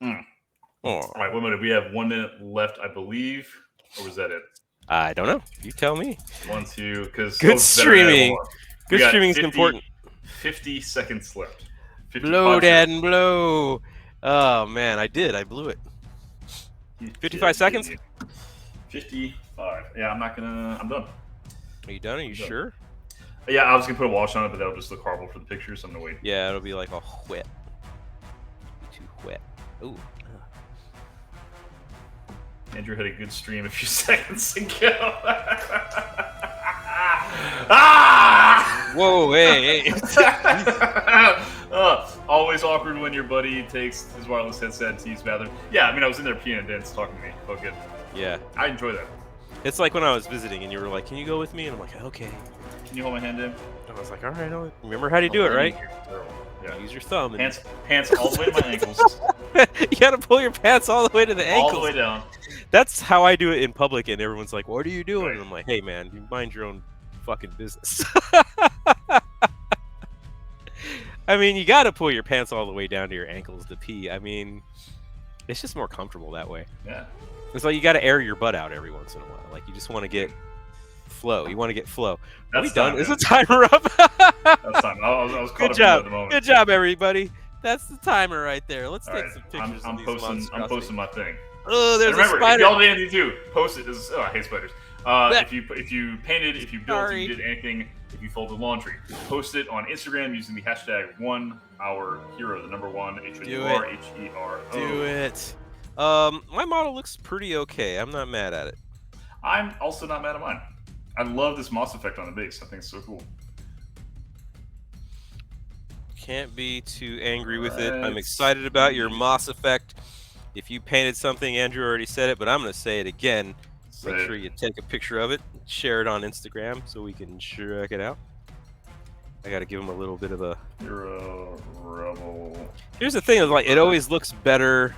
Oh. All right, 1 minute. We have 1 minute left, I believe. Or was that it? I don't know. You tell me. 1, 2, because good streaming. Good streaming is important. 50 seconds left. Blow, Dad, and blow. Oh man, I blew it. 55 seconds. 55. Yeah, I'm done. Are you done? Are you sure? Yeah, I was gonna put a wash on it, but that'll just look horrible for the picture, so I'm gonna wait. Yeah, it'll be like all wet. Too wet. Ooh. Andrew had a good stream a few seconds ago. Whoa, hey. Always awkward when your buddy takes his wireless headset to use the bathroom. Yeah, I mean, I was in there peeing and Dan's talking to me. Okay. Yeah. I enjoy that. It's like when I was visiting and you were like, can you go with me? And I'm like, okay. Can you hold my hand in? And I was like, all right, I'll remember how to do it, right? Yeah. Use your thumb. And pants all the way to my ankles. You gotta pull your pants all the way to the ankles. All the way down. That's how I do it in public, and everyone's like, what are you doing? Right. And I'm like, hey, man, you mind your own fucking business. I mean, you gotta pull your pants all the way down to your ankles to pee. I mean, it's just more comfortable that way. Yeah. It's like you gotta air your butt out every once in a while. Like, you just want to get flow. You want to get flow. Are we done? Is the timer up? That's time. I was caught good job. Good job, everybody. That's the timer right there. Let's take some pictures. I'm posting my thing. Oh, there's a spider. If y'all did anything too, post it. I hate spiders. If you painted, if you built, if you did anything, if you folded laundry, post it on Instagram using the hashtag #1HourHero, the number 1 HOURHERO. Do it. My model looks pretty okay. I'm not mad at it. I'm also not mad at mine. I love this moss effect on the base. I think it's so cool. Can't be too angry with it. I'm Let's excited about your see. moss effect. If you painted something, Andrew already said it, but I'm going to say it again. Make sure you take a picture of it, share it on Instagram so we can check it out. I got to give him a little bit of a Hero Rebel. Here's the thing: like, it always looks better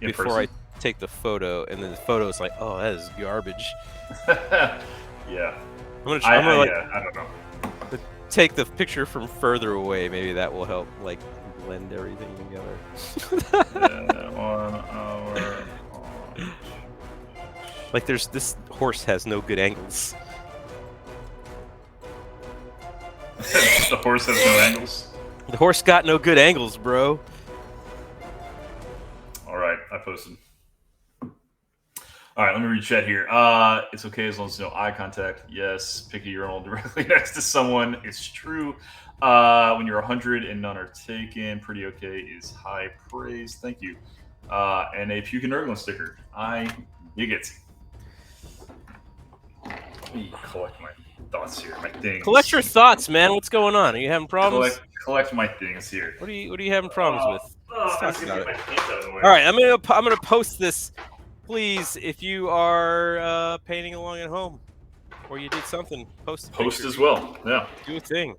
In before person? I take the photo, and then the photo is like, oh, that is garbage. Yeah. I'm gonna like, yeah, I don't know. take the picture from further away. Maybe that will help, like, blend everything together. Yeah, 1 hour. Like, this horse has no good angles. The horse has no angles. The horse got no good angles, bro. All right, I posted. All right, let me read chat here. It's okay as long as no eye contact. Yes, pick a urinal directly next to someone. It's true. When you're 100 and none are taken, pretty okay is high praise. Thank you. And a puke and Nurgle sticker. I dig it. Let me collect my thoughts here. My things. Collect your thoughts, man. What's going on? Are you having problems? Collect my things here. What are you having problems with? Let's talk about it. My pants out of the way. All right, I'm gonna post this. Please, if you are painting along at home, or you did something, post as well. Yeah. Do a thing.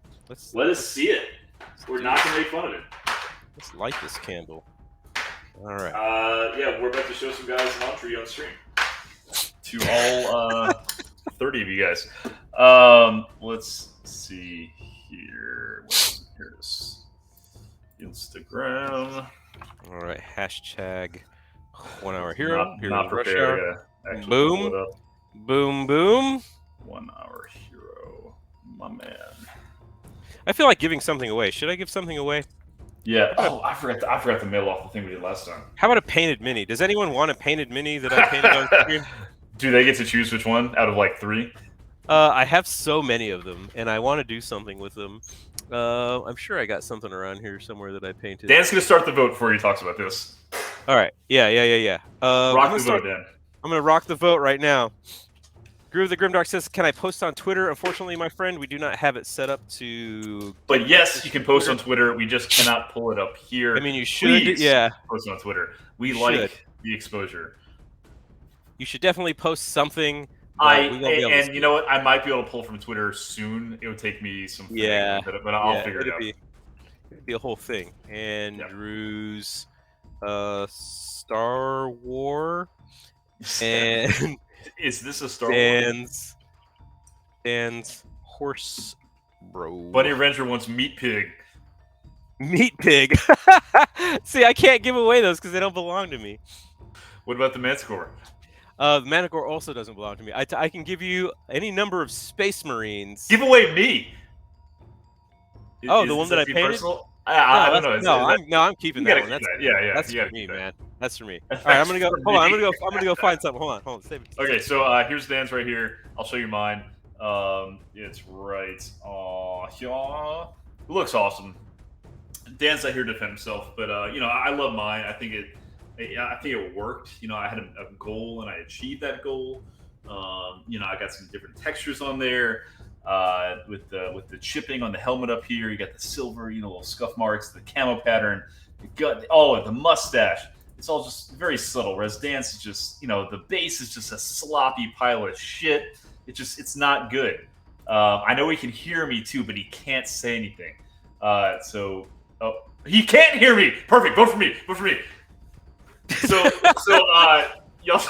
Let us see it. We're not gonna make fun of it. Let's light this candle. All right. Yeah, we're about to show some guys laundry on stream. To all 30 of you guys. Let's see here. Here it is. Instagram. All right. Hashtag 1 hour hero. Not prepared. Boom. Boom. Boom. 1 hour hero. My man. I feel like giving something away. Should I give something away? Yeah. Oh, I forgot to mail off the thing we did last time. How about a painted mini? Does anyone want a painted mini that I painted on screen? Do they get to choose which one out of like 3? I have so many of them, and I want to do something with them. I'm sure I got something around here somewhere that I painted. Dan's gonna start the vote before he talks about this. All right. Yeah. Rock the vote, Dan. I'm gonna rock the vote right now. Groove the Grimdark says, "Can I post on Twitter?" Unfortunately, my friend, we do not have it set up to. But yes, you can post on Twitter. We just cannot pull it up here. I mean, you should. Please yeah. Post on Twitter. We like the exposure. You should definitely post something. And you know what? I might be able to pull from Twitter soon. It would take me some. Yeah. But I'll figure it out. It'd be a whole thing. Andrew's Star War and. Is this a Star Wars? Dan's horse, bro. Bunny Ranger wants Meat Pig. Meat Pig. See, I can't give away those because they don't belong to me. What about the Manticore? The Manticore also doesn't belong to me. I can give you any number of Space Marines. Give away me. The one that I painted. Personal? I don't know. I'm keeping that one. That's for me, man. That's for me. All right, I'm gonna go. Hold on, I'm gonna go find something. Hold on. Save it. Okay, so here's Dan's right here. I'll show you mine. It's right. Yeah. It looks awesome. Dan's not here to defend himself, but I love mine. I think it worked. I had a goal and I achieved that goal. I got some different textures on there. With the chipping on the helmet up here, you got the silver, little scuff marks, the camo pattern, the mustache. It's all just very subtle. Whereas Dance is just, the base is just a sloppy pile of shit. It's not good. I know he can hear me too, but he can't say anything. He can't hear me. Perfect. Vote for me. So y'all.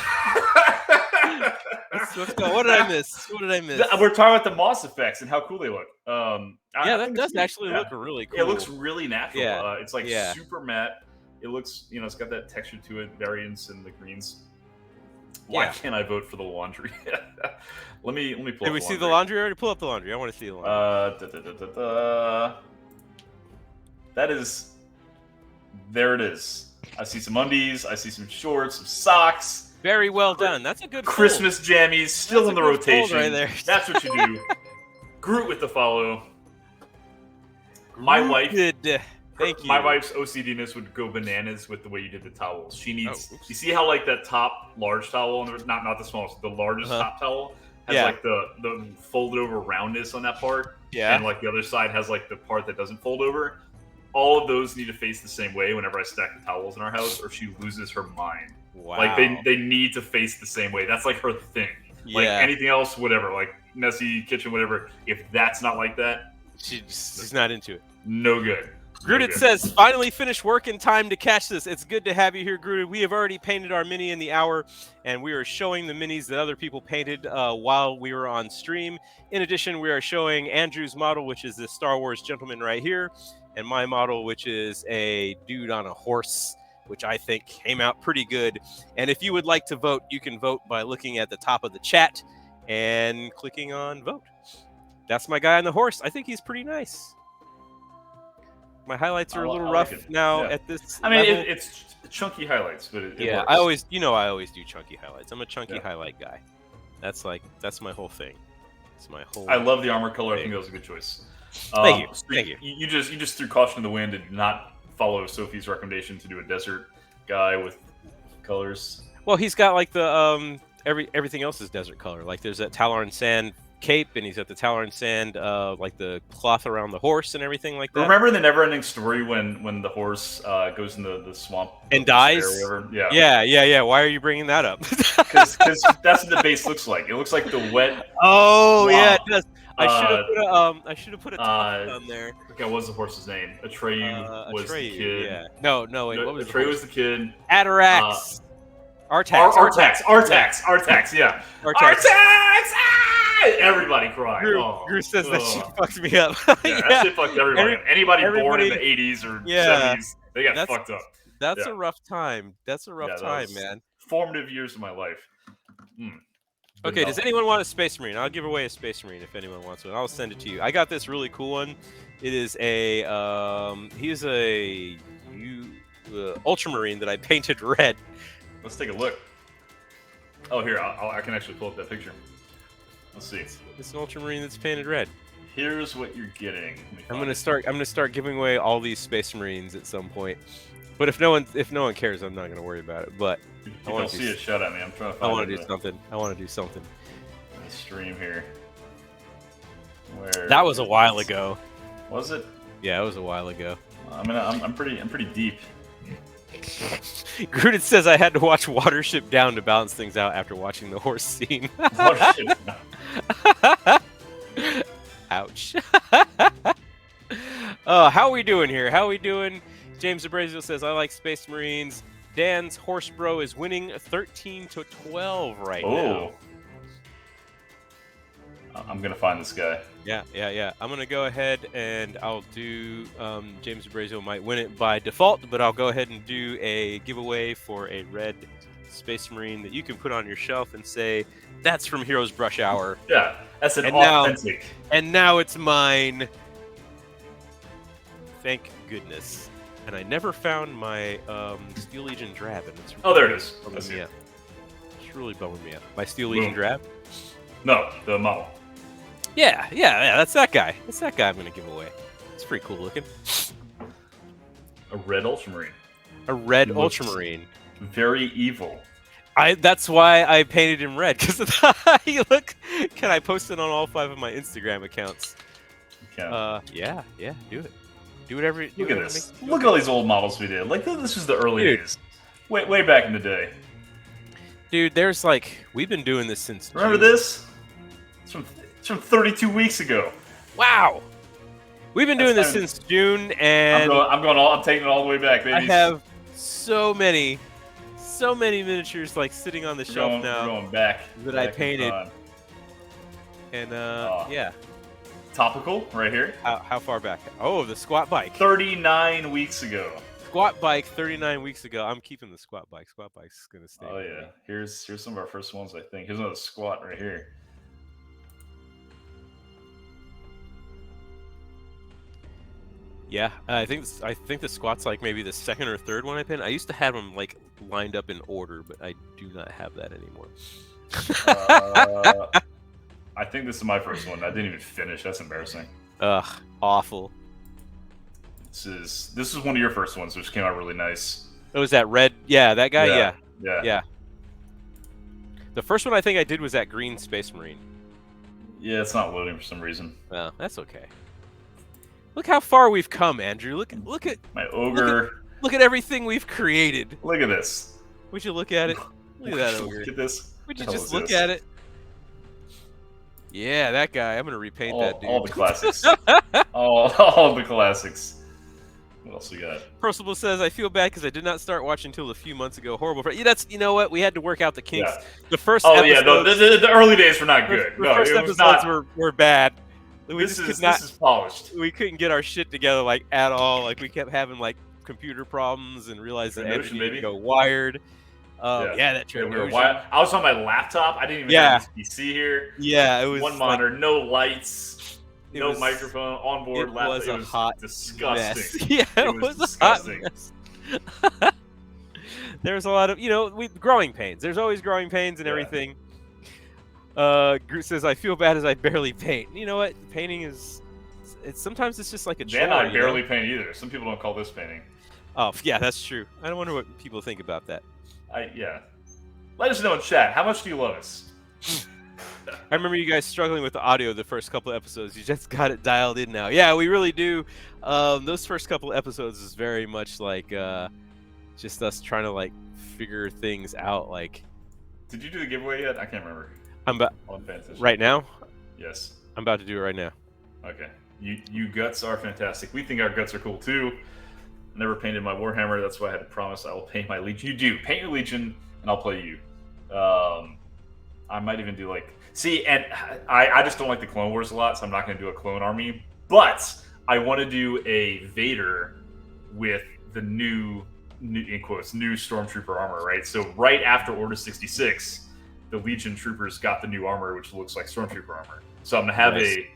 Let's go. What did I miss? We're talking about the moss effects and how cool they look. That does actually look really cool. It looks really natural. Yeah. It's super matte. It looks, it's got that texture to it, variance in the greens. Why can't I vote for the laundry? Let me pull. Did we see the laundry already? Pull up the laundry. I want to see the laundry. There it is. I see some undies. I see some shorts, some socks. Very well done. That's a good Christmas jammies still in the rotation. Right there. That's what you do. Groot with the follow. My wife. Thank you. My wife's OCD-ness would go bananas with the way you did the towels. She needs. oops. You see how like that top large towel, not the smallest, the largest top towel has like the folded over roundness on that part, and like the other side has like the part that doesn't fold over. All of those need to face the same way whenever I stack the towels in our house, or she loses her mind. Wow. Like they need to face the same way. That's like her thing. Like anything else, whatever. Like messy kitchen, whatever. If that's not like that, she's not into it. No good. Grudit says, finally finished work in time to catch this. It's good to have you here, Grudit. We have already painted our mini in the hour, and we are showing the minis that other people painted while we were on stream. In addition, we are showing Andrew's model, which is the Star Wars gentleman right here, and my model, which is a dude on a horse, which I think came out pretty good. And if you would like to vote, you can vote by looking at the top of the chat and clicking on vote. That's my guy on the horse. I think he's pretty nice. My highlights are a little rough now at this. I mean, it's chunky highlights, but it works. I always do chunky highlights. I'm a chunky highlight guy. That's my whole thing. It's my whole. I love the armor color. I think that was a good choice. Thank you. You just threw caution to the wind and did not follow Sophie's recommendation to do a desert guy with colors. Well, he's got like the everything else is desert color. Like there's that Talaran sand cape, and he's got the Talaran sand, like the cloth around the horse and everything like that. Remember the never-ending story when the horse goes in the swamp and dies? Yeah. Why are you bringing that up? Because that's what the base looks like. It looks like the wet. Oh yeah, it does. I should have put a top on there. Okay, what was the horse's name? Atreyu was the kid. Yeah. No, wait. What was Atreyu was the kid. Atarax. Artax. Yeah. Artax. Everybody cried. Gru says that shit fucked me up. That shit fucked everybody. Anybody born in the 80s or 70s, they got fucked up. That's a rough time. That's a rough time, man. Formative years of my life. Okay, does anyone want a Space Marine? I'll give away a Space Marine if anyone wants one. I'll send it to you. I got this really cool one. It is a he's a Ultramarine that I painted red. Let's take a look. Oh, here, I can actually pull up that picture. Let's see. It's an Ultramarine that's painted red. Here's what you're getting. I'm gonna start giving away all these Space Marines at some point. But if no one cares, I'm not gonna worry about it. But I want to see it. Shout at me. I'm trying to find. I want to do something. I want to do something. The stream here. That was a while ago. Was it? Yeah, it was a while ago. I'm pretty deep. Grudit says I had to watch Watership Down to balance things out after watching the horse scene. Ouch. How are we doing here? How are we doing? James Abrazio says I like Space Marines. Dan's horse bro is winning 13-12 right now. I'm gonna find this guy. Yeah. I'm gonna go ahead and I'll do. James Abrazio might win it by default, but I'll go ahead and do a giveaway for a red Space Marine that you can put on your shelf and say that's from Heroes Brush Hour. Yeah, that's authentic. And now it's mine. Thank goodness. And I never found my Steel Legion Drab. And it's there it is. It's really bumming me up. My Steel Legion Drab? No, the model. Yeah, that's that guy. That's that guy I'm going to give away. It's pretty cool looking. A red Ultramarine. A red Ultramarine. Very evil. That's why I painted him red, because you look. Can I post it on all 5 of my Instagram accounts? Yeah. Yeah, do it. Do whatever. Look at this. Look at all these old models we did. Like, this is the early days. Way back in the day. Dude, we've been doing this since Remember June. this? It's from 32 weeks ago. Wow. We've been doing this since June, and I'm taking it all the way back, baby. I have so many miniatures sitting on the shelf now. We're going back that I painted. And yeah. Topical right here. How far back? Oh, the squat bike. 39 weeks ago. Squat bike 39 weeks ago. I'm keeping the squat bike. Squat bike's gonna stay. Oh yeah. Here's some of our first ones, I think. Here's another squat right here. Yeah, I think the squat's maybe the second or third one I pinned. I used to have them lined up in order, but I do not have that anymore. I think this is my first one. I didn't even finish. That's embarrassing. Ugh, awful. This is one of your first ones, which came out really nice. Oh, was that red? Yeah, that guy. Yeah. Yeah. The first one I think I did was that green Space Marine. Yeah, it's not loading for some reason. Well, that's okay. Look how far we've come, Andrew. Look at My ogre. Look at everything we've created. Look at this. Would you look at it? Look at that ogre. Look at this. Would you What the just hell look is this? at it? Yeah, that guy. I'm gonna repaint that dude. All the classics. all the classics. What else we got? Percival says, "I feel bad because I did not start watching until a few months ago. Horrible. Yeah, you know what? We had to work out the kinks. Yeah. The first. Oh yeah, episodes, the early days were not good. The No, first it was episodes not. were bad. This is polished. We couldn't get our shit together like at all. Like we kept having like computer problems and realized that Trade everything Ocean, could go wired. Yeah, that Yeah, Trade we were Ocean. I was on my laptop. I didn't even Yeah. have this PC here. Yeah, it was One like, monitor, no lights, it no was- microphone, onboard It laptop. was It a was hot disgusting. mess. Yeah, It it was was a hot disgusting. mess. There's a lot of growing pains. There's always growing pains and Yeah. everything. Groot says, "I feel bad as I barely paint." You know what? Painting is. Sometimes it's just like a chore. And I you know? barely paint either. Some people don't call this painting. Oh yeah, that's true. I don't wonder what people think about that. Yeah. Let us know in chat. How much do you love us? I remember you guys struggling with the audio the first couple episodes. You just got it dialed in now. Yeah, we really do. Those first couple episodes is very much like just us trying to like figure things out. Like, Did you do the giveaway yet? I can't remember. I'm about On Fantasy. right now. Yes. I'm about to do it right now. Okay. You guts are fantastic. We think our guts are cool too. Never painted my Warhammer. That's why I had to promise I will paint my Legion. You do. Paint your Legion, and I'll play you. I might even do like... See, and I just don't like the Clone Wars a lot, so I'm not going to do a clone army. But I want to do a Vader with the new in quotes, new Stormtrooper armor, right? So right after Order 66, the Legion troopers got the new armor, which looks like Stormtrooper armor. So I'm going to have Nice. a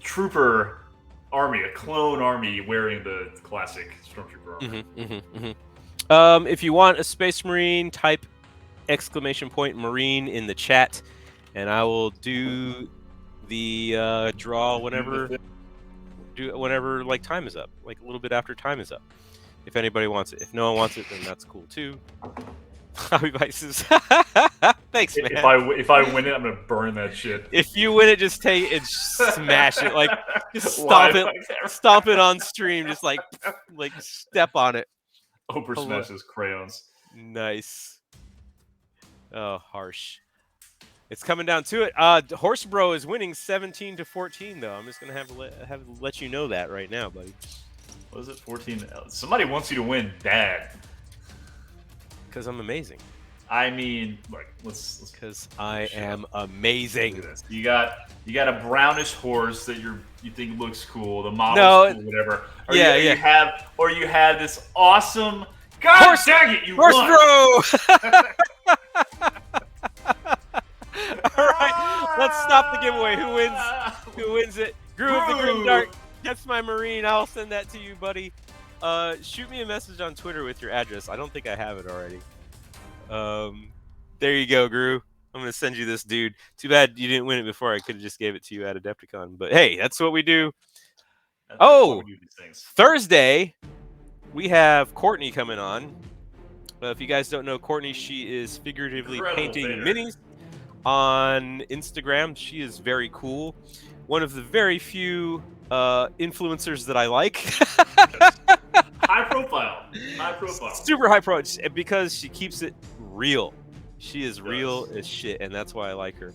trooper army, a clone army wearing the classic Stormtrooper armor. If you want a Space Marine, type !Marine in the chat, and I will do the draw whenever like time is up, like a little bit after time is up. If anybody wants it. If no one wants it, then that's cool too. Hobbyvices. Thanks, man. If I win it, I'm gonna burn that shit. If you win it, just take it and smash it. Like just stomp it on stream. Just like step on it. Oprah smashes crayons. Nice. Oh, harsh. It's coming down to it. Horse Bro is winning 17-14, though. I'm just gonna have to let you know that right now, buddy. What is it? 14. Somebody wants you to win bad. Because I'm amazing. I mean, look, let's. Because I am amazing. Look at this. You got a brownish horse that you think looks cool. The model's cool, whatever. Or you have this awesome. God dang it! You Horse won. Bro. All right, let's stop the giveaway. Who wins? Who wins it? Groove the Grim Dark. That's my Marine. I'll send that to you, buddy. Shoot me a message on Twitter with your address. I don't think I have it already. There you go, Gru. I'm gonna send you this dude. Too bad you didn't win it before. I could have just gave it to you at Adepticon. But hey, that's what we do. That's why we do these things. Thursday, we have Courtney coming on. If you guys don't know Courtney, she is figuratively Incredible painting painter. minis on Instagram. She is very cool. One of the very few influencers that I like. High profile. High profile. Super high profile because she keeps it real. She is real as shit, and that's why I like her.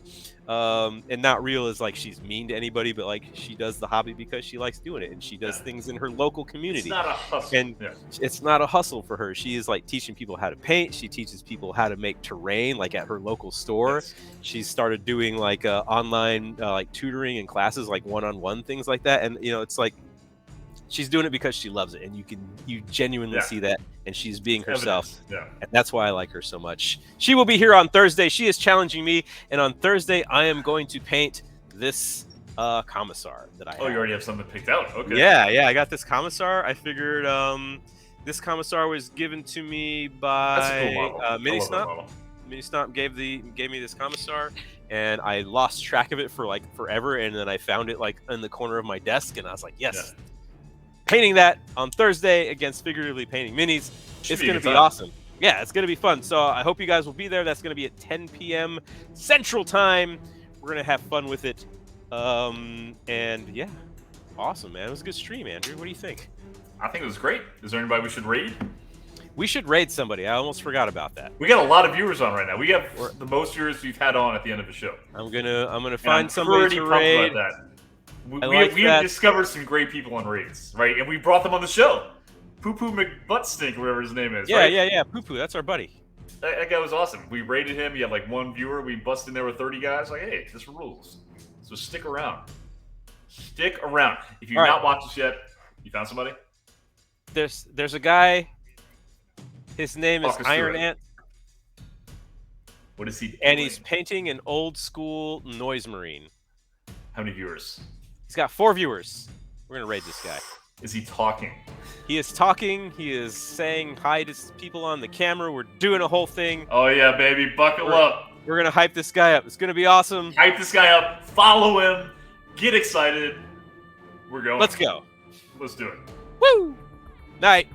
And not real as like she's mean to anybody, but like she does the hobby because she likes doing it, and she does things in her local community. It's not a hustle. And it's not a hustle for her. She is like teaching people how to paint. She teaches people how to make terrain, like at her local store. Yes. She's started doing like online like tutoring and classes, like one-on-one things like that. And it's like she's doing it because she loves it, and you genuinely see that, and she's being herself. Yeah. And that's why I like her so much. She will be here on Thursday. She is challenging me, and on Thursday I am going to paint this commissar that I have. Oh, you already have something picked out. Okay. Yeah, I got this commissar. I figured this commissar was given to me by That's a cool model. Mini I love that Stomp. model. Mini Stomp gave me this commissar, and I lost track of it for like forever, and then I found it like in the corner of my desk, and I was like, yes. painting that on Thursday against Figuratively Painting Minis. It's going to be awesome. Yeah, it's going to be fun. So I hope you guys will be there. That's going to be at 10 p.m. Central Time. We're going to have fun with it. And yeah, awesome, man. It was a good stream, Andrew. What do you think? I think it was great. Is there anybody we should raid? We should raid somebody. I almost forgot about that. We got a lot of viewers on right now. We have the most viewers we've had on at the end of the show. I'm gonna find somebody to raid. About that. We have discovered some great people on raids, right? And we brought them on the show. Poo Poo McButtstink, whatever his name is. Yeah, right? yeah. Poo Poo, that's our buddy. That guy was awesome. We raided him. He had like 1 viewer. We busted in there with 30 guys. Like, hey, this rules. So stick around. Stick around. If you've not watched this yet, you found somebody? There's a guy. His name is Iron Ant. What is he doing? And he's painting an old school Noise Marine. How many viewers? He's got 4 viewers. We're gonna raid this guy. Is he talking? He is talking. He is saying hi to people on the camera. We're doing a whole thing. Oh yeah, baby, buckle up. We're gonna hype this guy up. It's gonna be awesome. Hype this guy up. Follow him. Get excited. We're going. Let's go. Let's do it. Woo! Night.